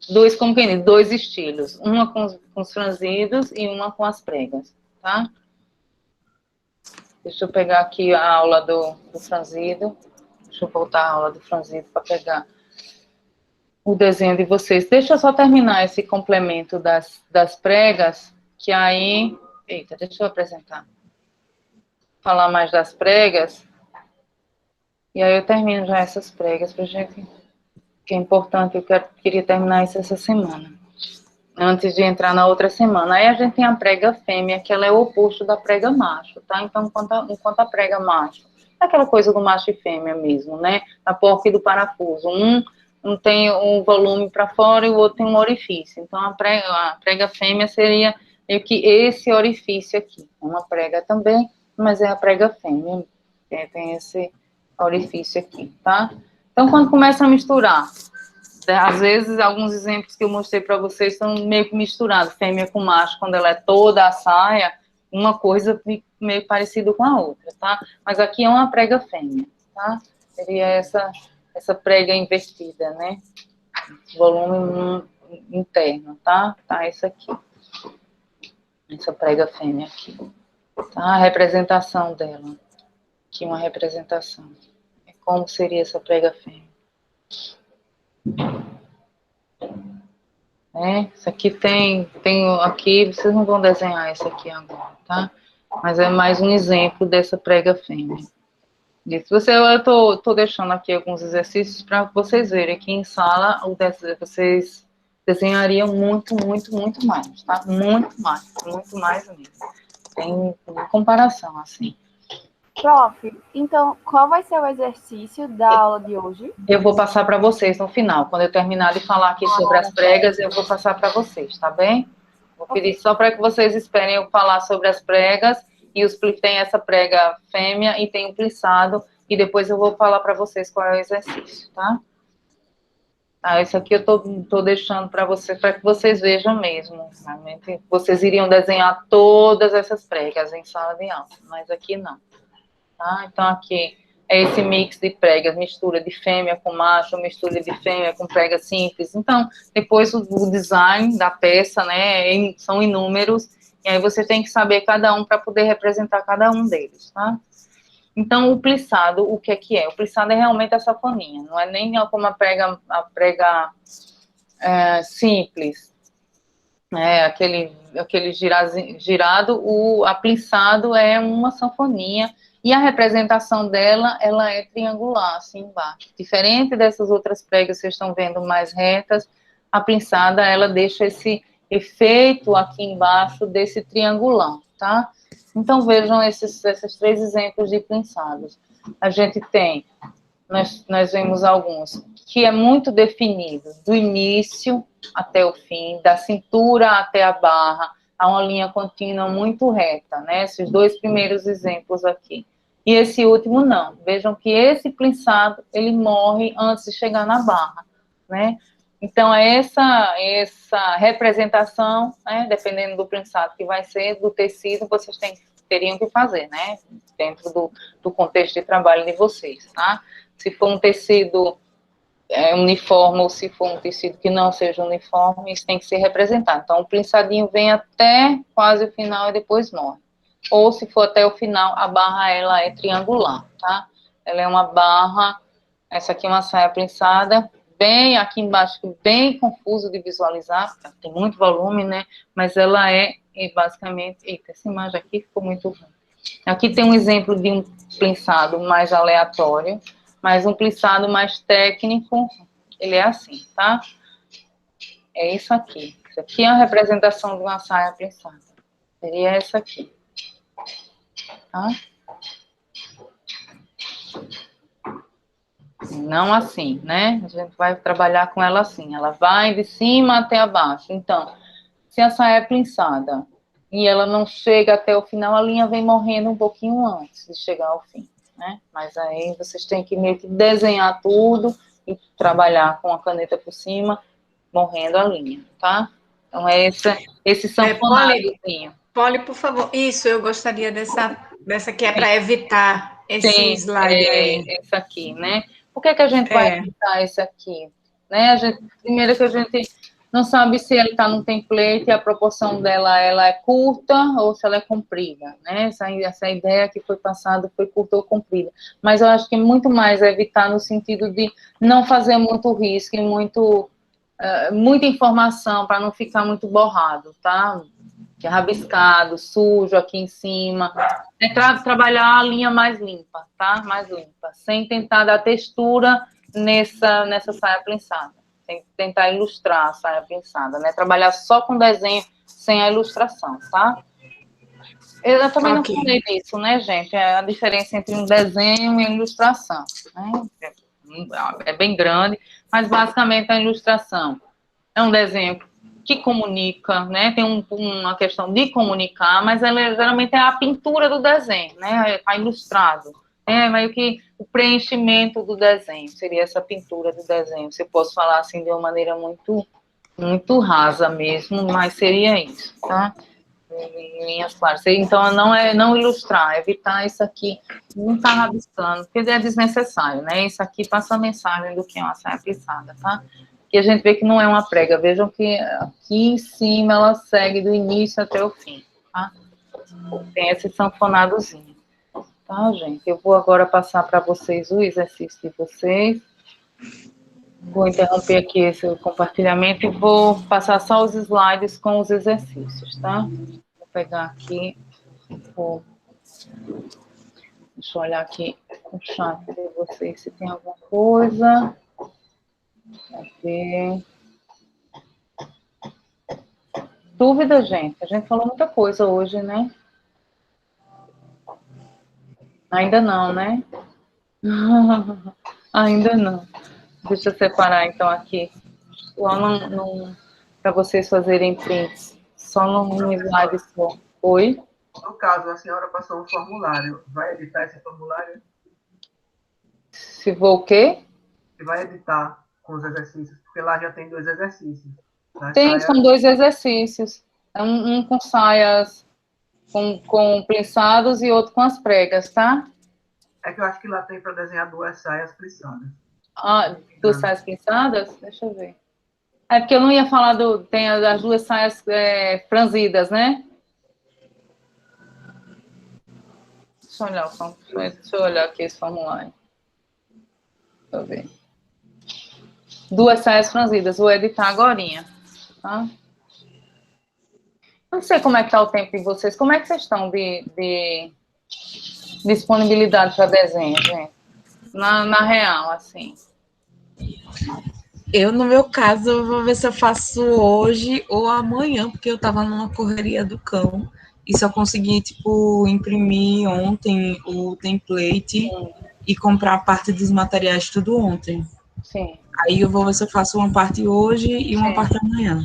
Speaker 1: 2, como quem diz, 2 estilos. Uma com os franzidos e uma com as pregas, tá? Deixa eu pegar aqui a aula do franzido. Deixa eu voltar à aula do franzido para pegar o desenho de vocês. Deixa eu só terminar esse complemento das pregas, que aí... Eita, deixa eu apresentar. Falar mais das pregas. E aí eu termino já essas pregas pra gente... Que é importante, eu queria terminar isso essa semana. Antes de entrar na outra semana. Aí a gente tem a prega fêmea, que ela é o oposto da prega macho, tá? Então, enquanto a prega macho, é aquela coisa do macho e fêmea mesmo, né? Da porca e do parafuso. Um tem um volume para fora e o outro tem um orifício. Então, a prega fêmea seria meio que esse orifício aqui. É uma prega também, mas é a prega fêmea. Tem esse orifício aqui, tá? Então, quando começa a misturar, às vezes, alguns exemplos que eu mostrei para vocês são meio que misturados, fêmea com macho, quando ela é toda a saia, uma coisa meio parecida com a outra, tá? Mas aqui é uma prega fêmea, tá? Seria essa prega invertida, né? Volume interno, tá? Tá, essa aqui. Essa prega fêmea aqui. Tá? A representação dela. Aqui uma representação. Como seria essa prega fêmea? Isso aqui tem aqui, vocês não vão desenhar isso aqui agora, tá? Mas é mais um exemplo dessa prega fêmea. Eu tô deixando aqui alguns exercícios para vocês verem que em sala vocês desenhariam muito mais, tá? Muito mais mesmo. Tem comparação, assim.
Speaker 8: Prof, então, qual vai ser o exercício da aula de hoje?
Speaker 1: Eu vou passar para vocês no final. Quando eu terminar de falar aqui sobre as pregas, eu vou passar para vocês, tá bem? Vou pedir só para que vocês esperem eu falar sobre as pregas, e tem essa prega fêmea e tem o plissado, e depois eu vou falar para vocês qual é o exercício, tá? Isso aqui eu tô deixando para que vocês vejam mesmo. Realmente, vocês iriam desenhar todas essas pregas em sala de aula, mas aqui não. Tá? Então, aqui é esse mix de pregas, mistura de fêmea com macho, mistura de fêmea com prega simples. Então, depois o design da peça, né, são inúmeros, e aí você tem que saber cada um para poder representar cada um deles, tá? Então, o plissado, o que é? O plissado é realmente a safoninha, não é nem como a prega simples, né, aquele girado, o aplissado é uma sanfoninha, e a representação dela, ela é triangular, assim embaixo. Diferente dessas outras pregas que vocês estão vendo mais retas, a plissada, ela deixa esse efeito aqui embaixo desse triangulão, tá? Então, vejam esses 3 exemplos de plissados. A gente tem, nós vemos alguns, que é muito definido, do início até o fim, da cintura até a barra, há uma linha contínua muito reta, né? Esses 2 primeiros exemplos aqui. E esse último não. Vejam que esse plissado, ele morre antes de chegar na barra, né? Então, essa representação, né, dependendo do plissado que vai ser, do tecido, vocês teriam que fazer, né? Dentro do contexto de trabalho de vocês, tá? Se for um tecido uniforme, ou se for um tecido que não seja uniforme, isso tem que ser representado. Então, o plissadinho vem até quase o final e depois morre. Ou, se for até o final, a barra, ela é triangular, tá? Ela é uma barra, essa aqui é uma saia plissada, bem aqui embaixo, bem confuso de visualizar, tem muito volume, né? Mas ela é basicamente... Eita, essa imagem aqui ficou muito ruim. Aqui tem um exemplo de um plissado mais aleatório, mas um plissado mais técnico, ele é assim, tá? É isso aqui. Isso aqui é a representação de uma saia plissada. Seria essa aqui. Tá? Não assim, né? A gente vai trabalhar com ela assim. Ela vai de cima até abaixo. Então, se a saia é plissada e ela não chega até o final, a linha vem morrendo um pouquinho antes de chegar ao fim, né? Mas aí vocês têm que meio que desenhar tudo e trabalhar com a caneta por cima, morrendo a linha, tá? Então, esse sanfonadozinho.
Speaker 4: Poli, por favor. Isso, eu gostaria dessa que é para evitar esse slide aí.
Speaker 1: Essa aqui, né? Por que a gente vai evitar esse aqui? Né? Primeiro que a gente não sabe se ela está no template e a proporção dela ela é curta ou se ela é comprida, né? Essa ideia que foi passada foi curta ou comprida. Mas eu acho que muito mais evitar no sentido de não fazer muito risco e muita informação para não ficar muito borrado, tá? Rabiscado, sujo aqui em cima. Trabalhar a linha mais limpa, tá? Mais limpa, sem tentar dar textura nessa saia plissada. Tem que tentar ilustrar a saia plissada, né? Trabalhar só com desenho, sem a ilustração, tá? Eu também não falei disso, né, gente? É a diferença entre um desenho e a ilustração, né? É bem grande, mas basicamente a ilustração é um desenho que comunica, né? Tem uma questão de comunicar, mas ela geralmente é a pintura do desenho, né? Está ilustrado. É meio que o preenchimento do desenho, seria essa pintura do desenho. Se eu posso falar assim de uma maneira muito rasa mesmo, mas seria isso, tá? em linhas claras. Então, não ilustrar, evitar isso aqui, não tá rabiscando, porque é desnecessário, né? Isso aqui passa a mensagem do que é uma saia plissada, tá? Que a gente vê que não é uma prega. Vejam que aqui em cima ela segue do início até o fim, tá? Tem esse sanfonadozinho, tá, gente? Eu vou agora passar para vocês o exercício de vocês. Vou interromper aqui esse compartilhamento e vou passar só os slides com os exercícios, tá? Vou pegar aqui, deixa eu olhar aqui o chat de vocês se tem alguma coisa. Cadê? Dúvida, gente? A gente falou muita coisa hoje, né? Ainda não, né? Ainda não. Deixa eu separar, então, aqui. Só para vocês fazerem prints. Só num slide só. Oi?
Speaker 11: No caso, a senhora passou um formulário. Vai editar esse formulário?
Speaker 1: Se vou o quê?
Speaker 11: E vai editar com os exercícios, porque lá já tem 2 exercícios.
Speaker 1: São 2 exercícios. Um com saias com plissados e outro com as pregas, tá?
Speaker 11: É que eu acho que lá tem para desenhar 2 saias plissadas.
Speaker 1: Ah, 2 saias plissadas? Deixa eu ver. É porque eu não ia falar tem as 2 saias franzidas, né? Deixa eu olhar aqui esse formulário. Deixa eu ver. 2 saias franzidas. Vou editar agorinha, tá? Não sei como é que tá o tempo de vocês. Como é que vocês estão de disponibilidade para desenho, gente? Na real, assim.
Speaker 9: Eu, no meu caso, eu vou ver se eu faço hoje ou amanhã, porque eu tava numa correria do cão e só consegui, tipo, imprimir ontem o template e comprar a parte dos materiais tudo ontem.
Speaker 1: Sim.
Speaker 9: Aí eu vou ver se eu faço uma parte hoje e uma parte amanhã.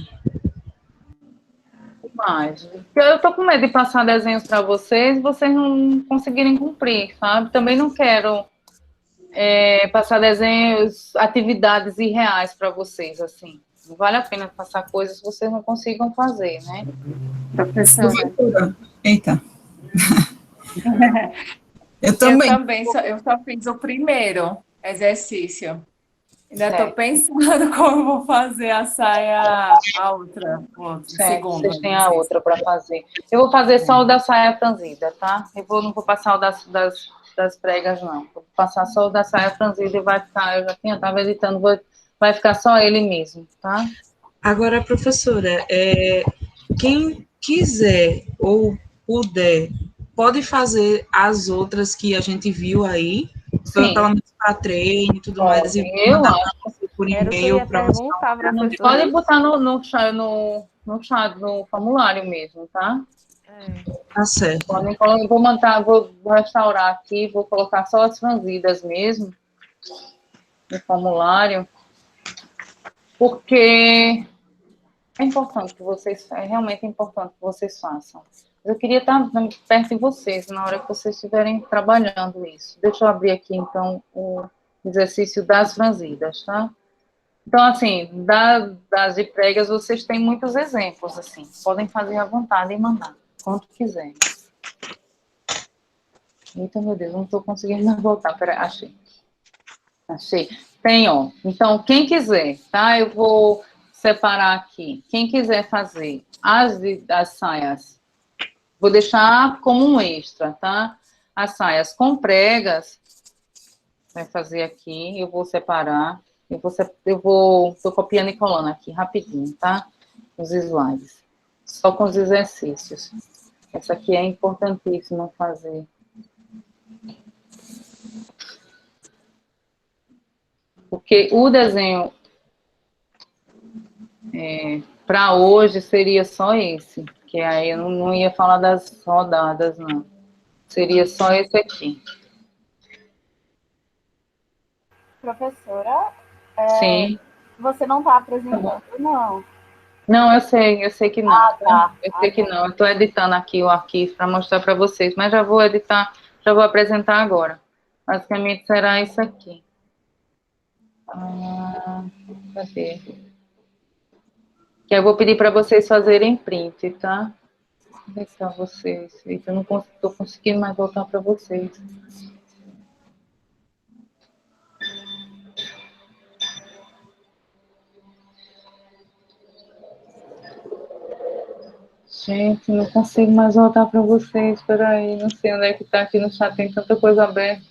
Speaker 1: Mas eu tô com medo de passar desenhos para vocês e vocês não conseguirem cumprir, sabe? Também não quero passar desenhos, atividades irreais para vocês, assim. Não vale a pena passar coisas que vocês não consigam fazer, né?
Speaker 12: Professora. Eita. Eu também.
Speaker 5: Eu só fiz o primeiro exercício. Ainda estou pensando como eu vou fazer a saia, a outra segunda.
Speaker 1: Vocês têm a outra para fazer. Eu vou fazer só o da saia franzida, tá? Não vou passar o das pregas, não. Vou passar só o da saia franzida e vai ficar, eu já estava editando, vai ficar só ele mesmo, tá?
Speaker 9: Agora, professora, quem quiser ou puder, pode fazer as outras que a gente viu aí, pelo menos para treino e tudo mais, e mandar por e-mail para você.
Speaker 1: Pode botar no chat, no formulário mesmo, tá?
Speaker 9: Tá certo.
Speaker 1: Vou restaurar aqui, vou colocar só as franzidas mesmo no formulário, porque é realmente importante que vocês façam. Eu queria estar perto de vocês na hora que vocês estiverem trabalhando isso. Deixa eu abrir aqui, então, o exercício das franzidas, tá? Então, assim, das de pregas, vocês têm muitos exemplos, assim. Podem fazer à vontade e mandar, quanto quiserem. Eita, meu Deus, não estou conseguindo mais voltar. Peraí, achei. Tem, ó. Então, quem quiser, tá? Eu vou separar aqui. Quem quiser fazer as saias, vou deixar como um extra, tá? As saias com pregas, vai fazer aqui, eu vou separar. Tô copiando e colando aqui rapidinho, tá? Os slides. Só com os exercícios. Essa aqui é importantíssimo fazer. Porque o desenho para hoje seria só esse. Que aí eu não ia falar das rodadas, não. Seria só esse aqui.
Speaker 8: Professora,
Speaker 1: Sim.
Speaker 8: você não está apresentando, não?
Speaker 1: Não, eu sei que não.
Speaker 8: Tá.
Speaker 1: Eu sei que não. Eu estou editando aqui o arquivo para mostrar para vocês, mas já vou editar, já vou apresentar agora. Basicamente será isso aqui. Cadê? Que eu vou pedir para vocês fazerem print, tá? ver se é vocês. Eita, eu não estou conseguindo mais voltar para vocês. Gente, não consigo mais voltar para vocês. Espera aí, não sei onde é que está aqui no chat, tem tanta coisa aberta.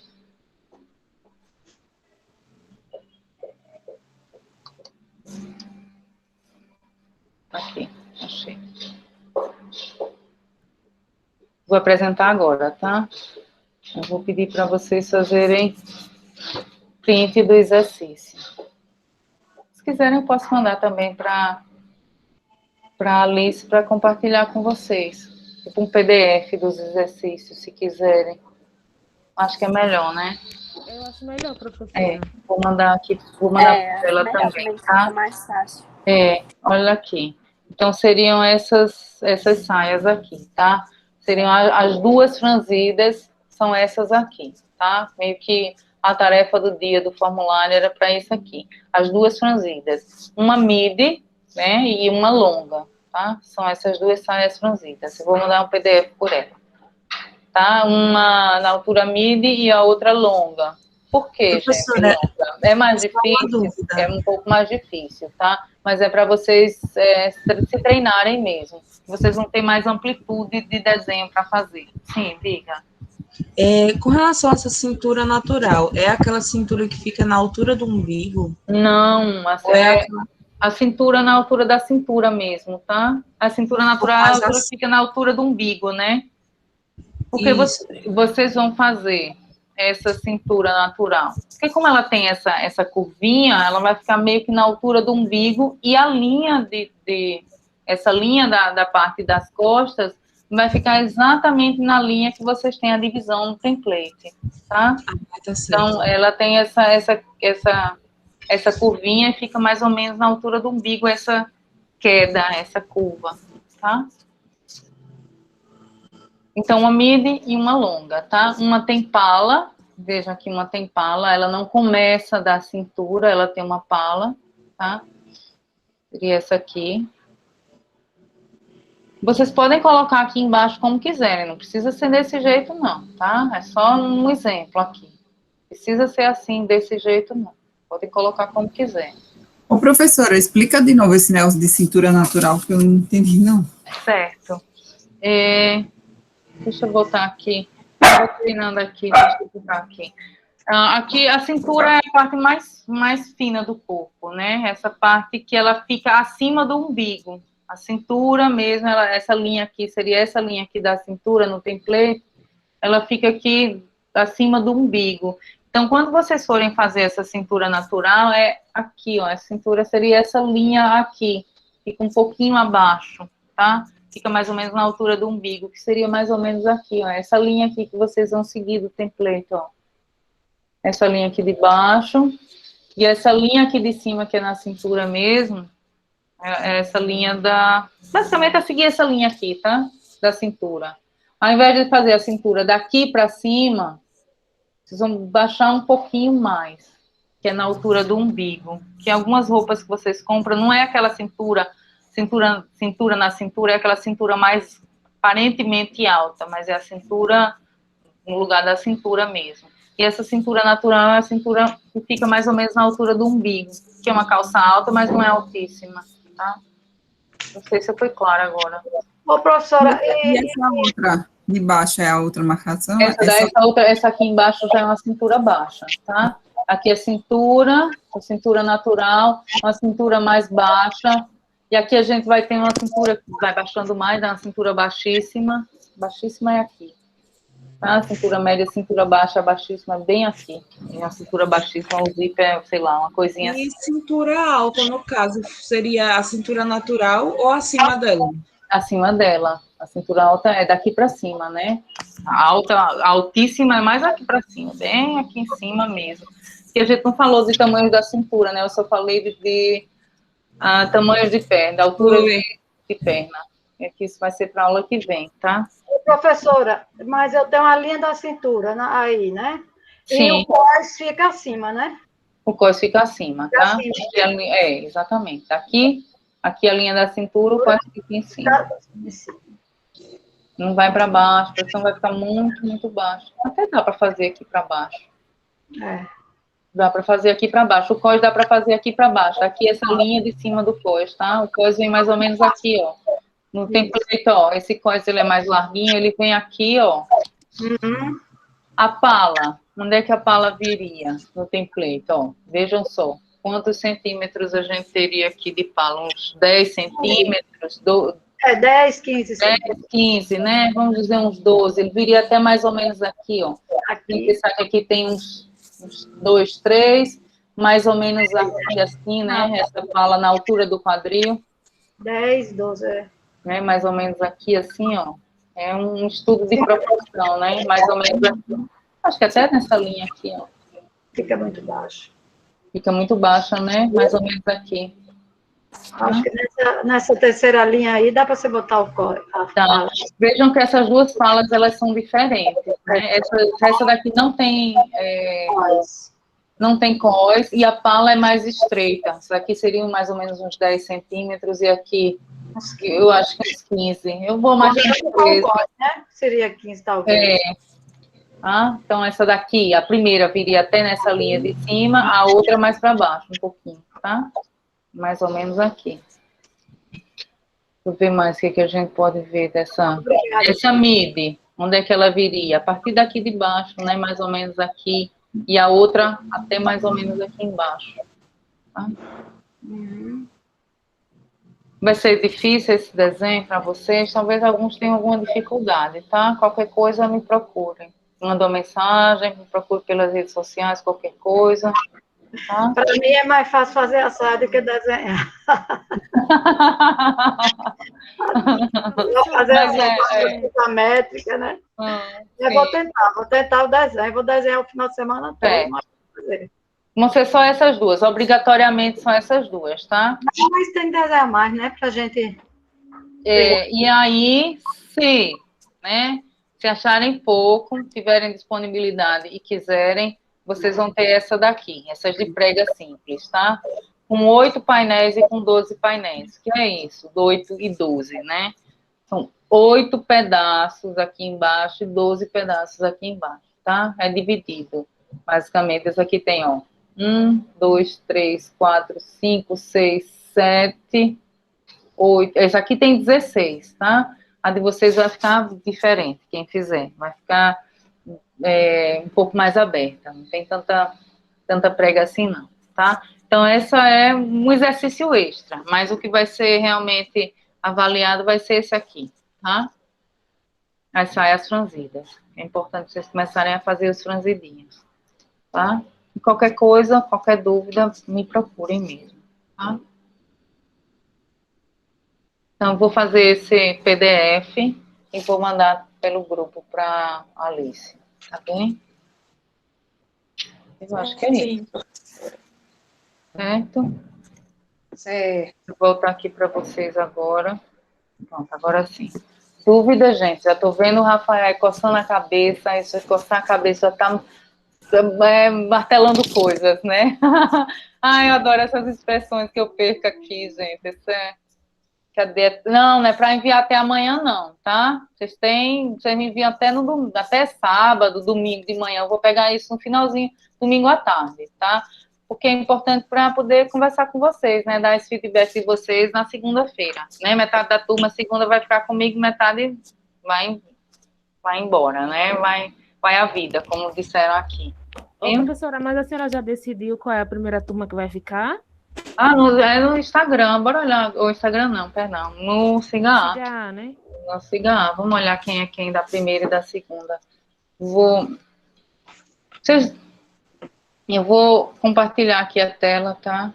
Speaker 1: Aqui, achei. Vou apresentar agora, tá? Eu vou pedir para vocês fazerem print do exercício. Se quiserem, eu posso mandar também para a Alice para compartilhar com vocês. Tipo um PDF dos exercícios, se quiserem. Acho que é melhor, né?
Speaker 10: Eu acho melhor, professora.
Speaker 1: Vou mandar aqui, vou mandar para ela também, tá?
Speaker 3: Mais fácil.
Speaker 1: Olha aqui. Então, seriam essas saias aqui, tá? Seriam as duas franzidas, são essas aqui, tá? Meio que a tarefa do dia do formulário era para isso aqui. As duas franzidas. Uma midi, né? E uma longa, tá? São essas duas saias franzidas. Eu vou mandar um PDF por ela. Tá? Uma na altura midi e a outra longa. Por quê, gente? É mais difícil? É um pouco mais difícil, tá? Mas é para vocês se treinarem mesmo. Vocês vão ter mais amplitude de desenho para fazer. Sim, diga.
Speaker 9: Com relação a essa cintura natural, é aquela cintura que fica na altura do umbigo?
Speaker 1: Não, a cintura na altura da cintura mesmo, tá? A cintura natural fica na altura do umbigo, né? Porque vocês vão fazer essa cintura natural. Porque como ela tem essa curvinha, ela vai ficar meio que na altura do umbigo e a linha essa linha da parte das costas vai ficar exatamente na linha que vocês têm a divisão no template, tá? Então, ela tem essa curvinha e fica mais ou menos na altura do umbigo, essa queda, essa curva, tá? Então, uma midi e uma longa, tá? Uma tem pala, vejam aqui, uma tem pala, ela não começa da cintura, ela tem uma pala, tá? Seria essa aqui. Vocês podem colocar aqui embaixo como quiserem, não precisa ser desse jeito não, tá? É só um exemplo aqui. Precisa ser assim, desse jeito não. Podem colocar como quiserem.
Speaker 12: Ô, professora, explica de novo esse negócio de cintura natural, que eu não entendi, não.
Speaker 1: Certo. Deixa eu botar aqui. Estou treinando aqui, deixa eu botar aqui. Aqui a cintura é a parte mais fina do corpo, né? Essa parte que ela fica acima do umbigo. A cintura mesmo, essa linha aqui, seria essa linha aqui da cintura no template, ela fica aqui acima do umbigo. Então, quando vocês forem fazer essa cintura natural, é aqui, ó, a cintura seria essa linha aqui, fica um pouquinho abaixo, tá? Fica mais ou menos na altura do umbigo, que seria mais ou menos aqui, ó, essa linha aqui que vocês vão seguir do template, ó. Essa linha aqui de baixo, e essa linha aqui de cima, que é na cintura mesmo, é essa linha basicamente é seguir essa linha aqui, tá? Da cintura. Ao invés de fazer a cintura daqui para cima, vocês vão baixar um pouquinho mais, que é na altura do umbigo. Que algumas roupas que vocês compram, não é aquela cintura na cintura, é aquela cintura mais aparentemente alta, mas é a cintura no lugar da cintura mesmo. E essa cintura natural é a cintura que fica mais ou menos na altura do umbigo, que é uma calça alta, mas não é altíssima, tá? Não sei se eu fui clara agora.
Speaker 13: Ô, professora,
Speaker 12: e essa outra de baixo é a outra marcação?
Speaker 1: Essa aqui embaixo já é uma cintura baixa, tá? Aqui é a cintura natural, uma cintura mais baixa, e aqui a gente vai ter uma cintura que vai baixando mais, uma cintura baixíssima é aqui. Tá? Cintura média, cintura baixa, baixíssima, bem aqui. E a cintura baixíssima, o zip é, sei lá, uma coisinha assim.
Speaker 9: E cintura alta, no caso, seria a cintura natural ou acima dela?
Speaker 1: Acima dela. A cintura alta é daqui para cima, né? A altíssima é mais aqui para cima, bem aqui em cima mesmo. Porque a gente não falou de tamanho da cintura, né? Eu só falei de tamanho de perna, altura de perna. É que isso vai ser para a aula que vem, tá?
Speaker 13: Professora, mas eu tenho a linha da cintura aí, né?
Speaker 1: Sim.
Speaker 13: E o cós fica acima, né?
Speaker 1: O cós fica acima, tá? Exatamente. Aqui a linha da cintura, o cós fica em cima. Não vai para baixo, a pressão vai ficar muito, muito baixa. Até dá para fazer aqui para baixo.
Speaker 13: É.
Speaker 1: Dá para fazer aqui para baixo. O cós dá para fazer aqui para baixo. Aqui essa linha de cima do cós, tá? O cós vem mais ou menos aqui, ó. No template, ó. Esse cós ele é mais larguinho, ele vem aqui, ó.
Speaker 13: Uhum.
Speaker 1: A pala. Onde é que a pala viria no template, ó? Vejam só. Quantos centímetros a gente teria aqui de pala? Uns 10 centímetros?
Speaker 13: 10, 15
Speaker 1: 10, 15, né? Vamos dizer uns 12. Ele viria até mais ou menos aqui, ó. Tem que pensar que aqui tem uns 2, 3, mais ou menos aqui assim, né? Essa pala na altura do quadril.
Speaker 13: 10, 12,
Speaker 1: Né? Mais ou menos aqui assim, ó. É um estudo de proporção, né? Mais ou menos aqui. Acho que até nessa linha aqui, ó.
Speaker 13: Fica muito baixo.
Speaker 1: Fica muito baixa, né? Mais ou menos aqui.
Speaker 13: Acho que nessa terceira linha aí dá para você botar o código.
Speaker 1: Tá. Vejam que essas duas falas, elas são diferentes, né? Essa daqui não tem cós, e a pala é mais estreita. Essa aqui seriam mais ou menos uns 10 centímetros, e aqui, eu acho que uns 15. Eu vou mais ou menos.
Speaker 13: Né? Seria 15, talvez.
Speaker 1: Então, essa daqui, a primeira viria até nessa linha de cima, a outra mais para baixo, um pouquinho, tá? Mais ou menos aqui. Deixa eu ver mais o que a gente pode ver dessa midi. Onde é que ela viria? A partir daqui de baixo, né? Mais ou menos aqui. E a outra até mais ou menos aqui embaixo. Tá? Vai ser difícil esse desenho para vocês? Talvez alguns tenham alguma dificuldade, tá? Qualquer coisa, me procurem. Mandou mensagem, me procure pelas redes sociais, qualquer coisa. Tá?
Speaker 13: Para mim é mais fácil fazer a saia do que desenhar. Vou fazer a métrica, né? Eu vou tentar o desenho. Vou desenhar o final de semana todo.
Speaker 1: Vão ser só essas duas. Obrigatoriamente são essas duas, tá?
Speaker 13: Mas tem que desenhar mais, né? Pra gente...
Speaker 1: E aí, se acharem pouco, tiverem disponibilidade e quiserem, vocês vão ter essa daqui, essas de prega simples, tá? Com 8 painéis e com 12 painéis. Que é isso? 8 e 12, né? São 8 pedaços aqui embaixo e 12 pedaços aqui embaixo, tá? É dividido. Basicamente, essa aqui tem, ó, 1, 2, 3, 4, 5, 6, 7, 8. Essa aqui tem 16, tá? A de vocês vai ficar diferente, quem fizer. Vai ficar um pouco mais aberta. Não tem tanta prega assim, não, tá? Então, essa é um exercício extra. Mas o que vai ser realmente avaliado vai ser esse aqui, tá? As saias franzidas. É importante vocês começarem a fazer os franzidinhos, tá? E qualquer coisa, qualquer dúvida, me procurem mesmo, tá? Então, vou fazer esse PDF e vou mandar pelo grupo para a Alice, tá bem? Eu acho que é isso. Certo?
Speaker 13: Certo.
Speaker 1: Vou voltar aqui para vocês agora. Pronto, agora sim. Dúvida, gente? Já estou vendo o Rafael coçando a cabeça, isso coçar a cabeça, já está martelando coisas, né? Ai, eu adoro essas expressões que eu perco aqui, gente. Isso é... Cadê? Não é para enviar até amanhã, não, tá? Vocês me enviam até sábado, domingo de manhã. Eu vou pegar isso no finalzinho, domingo à tarde, tá? Porque é importante para poder conversar com vocês, né? Dar esse feedback de vocês na segunda-feira, né? Metade da turma, segunda, vai ficar comigo, metade vai embora, né? Vai a vida, como disseram aqui.
Speaker 10: Ô, professora, mas a senhora já decidiu qual é a primeira turma que vai ficar?
Speaker 1: No Instagram, bora olhar. O Instagram não, perdão. No Siga,
Speaker 10: né?
Speaker 1: No Siga. Vamos olhar quem é quem da primeira e da segunda. Eu vou compartilhar aqui a tela, tá?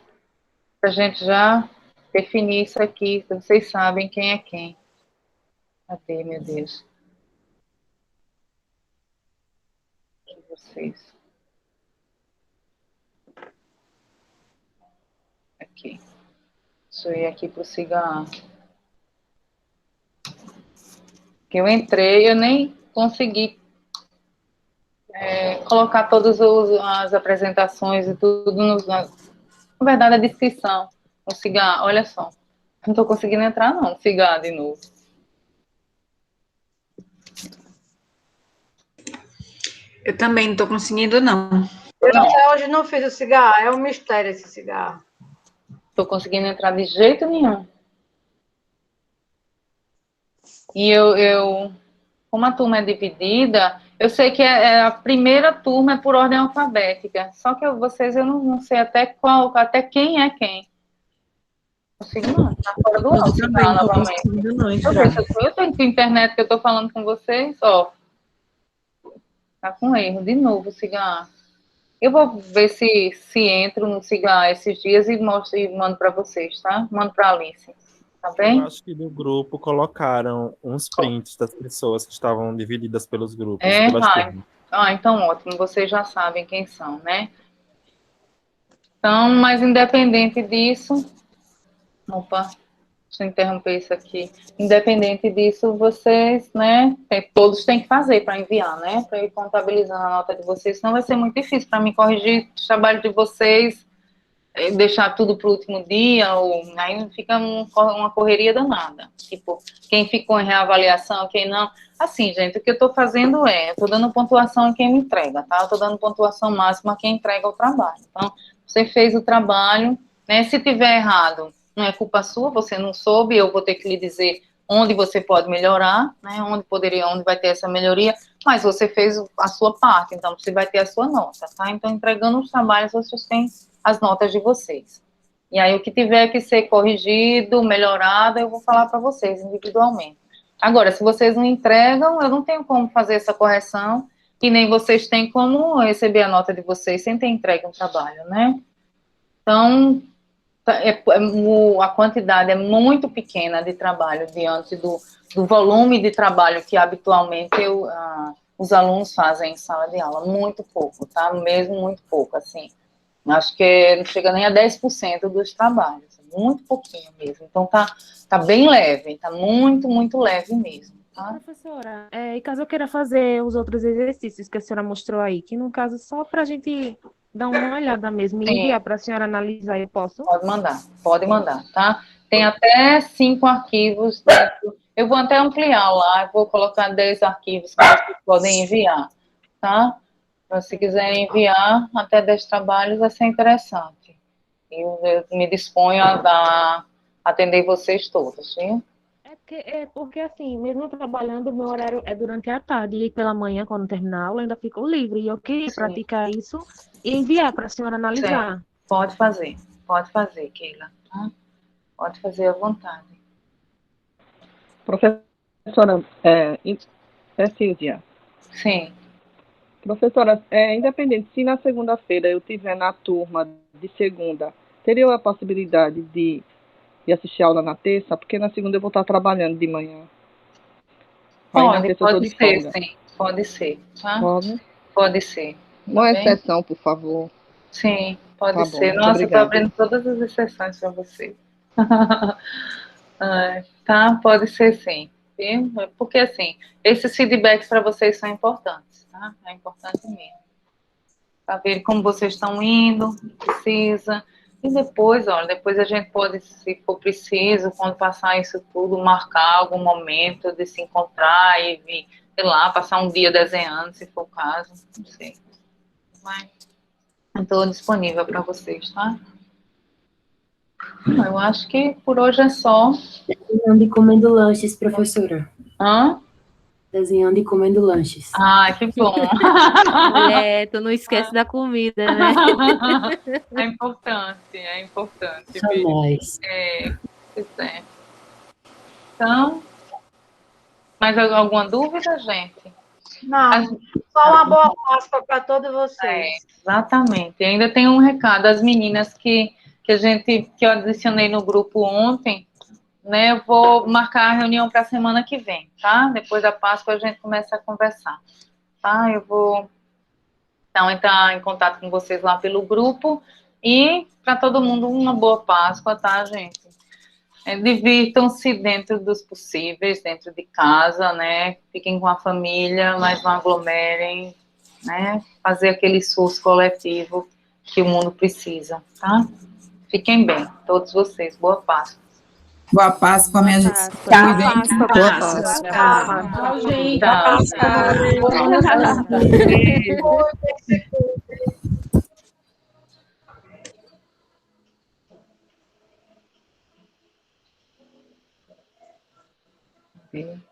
Speaker 1: Pra gente já definir isso aqui. Vocês sabem quem é quem. Cadê, meu Deus? Aqui vocês. Aqui. Deixa eu ir aqui para o Siga. Que eu entrei, eu nem consegui colocar todas as apresentações e tudo, na verdade, a descrição. O Siga, olha só. Não estou conseguindo entrar, não. Siga de novo.
Speaker 4: Eu também não estou conseguindo, não.
Speaker 13: Eu até hoje não fiz o cigarro, é um mistério esse cigarro.
Speaker 1: Estou conseguindo entrar de jeito nenhum. E como a turma é dividida, eu sei que a primeira turma é por ordem alfabética. Só que vocês, eu não sei até quem é quem. Consigo não, tá fora do ar.
Speaker 9: Também não estou conseguindo não entrar.
Speaker 1: Eu tenho que internet que eu estou falando com vocês, ó. Tá com erro, de novo o cigarro. Eu vou ver se entro no cigarro esses dias e mando para vocês, tá? Mando para a Alice, tá bem?
Speaker 14: Eu acho que no grupo colocaram uns prints das pessoas que estavam divididas pelos grupos.
Speaker 1: Então ótimo, vocês já sabem quem são, né? Então, mas independente disso... Opa, deixa eu interromper isso aqui. Independente disso, vocês, né, todos têm que fazer para enviar, né, para ir contabilizando a nota de vocês, senão vai ser muito difícil para mim corrigir o trabalho de vocês, deixar tudo para o último dia, ou aí fica uma correria danada. Tipo, quem ficou em reavaliação, quem não. Assim, gente, o que eu estou fazendo eu estou dando pontuação a quem me entrega, tá? Eu estou dando pontuação máxima a quem entrega o trabalho. Então, você fez o trabalho, né, se tiver errado, não é culpa sua, você não soube, eu vou ter que lhe dizer onde você pode melhorar, né, onde vai ter essa melhoria, mas você fez a sua parte, então você vai ter a sua nota, tá? Então, entregando os trabalhos, vocês têm as notas de vocês. E aí, o que tiver que ser corrigido, melhorado, eu vou falar para vocês individualmente. Agora, se vocês não entregam, eu não tenho como fazer essa correção, e nem vocês têm como receber a nota de vocês sem ter entregue um trabalho, né? Então, a quantidade é muito pequena de trabalho diante do volume de trabalho que habitualmente os alunos fazem em sala de aula, muito pouco, tá? Mesmo muito pouco, assim, acho que não chega nem a 10% dos trabalhos, muito pouquinho mesmo, então tá bem leve, tá muito leve mesmo, tá?
Speaker 10: Professora, e caso eu queira fazer os outros exercícios que a senhora mostrou aí, que no caso só para a gente dar uma olhada mesmo e enviar para a senhora analisar, eu posso?
Speaker 1: Pode mandar, tá? Tem até 5 arquivos dentro. Eu vou até ampliar lá, eu vou colocar 10 arquivos que vocês podem enviar, tá? Então, se quiserem enviar até 10 trabalhos, vai ser interessante. Eu me disponho a atender vocês todos, viu?
Speaker 10: Porque assim, mesmo trabalhando, meu horário é durante a tarde e pela manhã, quando terminar a aula, ainda fico livre. E eu queria praticar isso e enviar para a senhora analisar.
Speaker 1: Sim. Pode fazer, Keila. Tá? Pode fazer à vontade.
Speaker 15: Professora, Silvia.
Speaker 1: Sim.
Speaker 15: Professora, independente, se na segunda-feira eu tiver na turma de segunda, teria a possibilidade de assistir a aula na terça? Porque na segunda eu vou estar trabalhando de manhã.
Speaker 1: Pode ser, sim. Pode ser, tá? Pode ser.
Speaker 15: Uma exceção, por favor.
Speaker 1: Sim, pode ser.
Speaker 15: Bom,
Speaker 1: nossa, eu estou abrindo todas as exceções para você. Tá? Pode ser, sim. Porque, assim, esses feedbacks para vocês são importantes, tá? É importante mesmo. Para ver como vocês estão indo, precisa... E depois, olha, depois a gente pode, se for preciso, quando passar isso tudo, marcar algum momento de se encontrar e vir, sei lá, passar um dia desenhando, se for o caso, não sei. Mas estou disponível para vocês, tá? Eu acho que por hoje é só.
Speaker 16: Desenhando e comendo lanches, professora.
Speaker 1: Hã?
Speaker 16: Desenhando e comendo lanches.
Speaker 1: Ah, que bom.
Speaker 10: Tu não esquece da comida, né?
Speaker 1: É importante.
Speaker 16: Jamais.
Speaker 1: Pois é. Então, mais alguma dúvida, gente?
Speaker 13: Não, só uma boa Páscoa para todos vocês.
Speaker 1: Exatamente. E ainda tem um recado, as meninas que eu adicionei no grupo ontem, né, eu vou marcar a reunião para a semana que vem, tá? Depois da Páscoa a gente começa a conversar, tá? Eu vou, então, entrar em contato com vocês lá pelo grupo e para todo mundo uma boa Páscoa, tá, gente? Divirtam-se dentro dos possíveis, dentro de casa, né? Fiquem com a família, mas não aglomerem, né? Fazer aquele esforço coletivo que o mundo precisa, tá? Fiquem bem, todos vocês. Boa Páscoa.
Speaker 12: Boa Páscoa, minha gente.
Speaker 10: Boa
Speaker 12: Cuidem.
Speaker 10: Páscoa.
Speaker 12: Boa
Speaker 10: Boa
Speaker 12: Páscoa.
Speaker 10: Páscoa.
Speaker 7: Tchau, gente.
Speaker 1: Tchau.
Speaker 10: Beijo.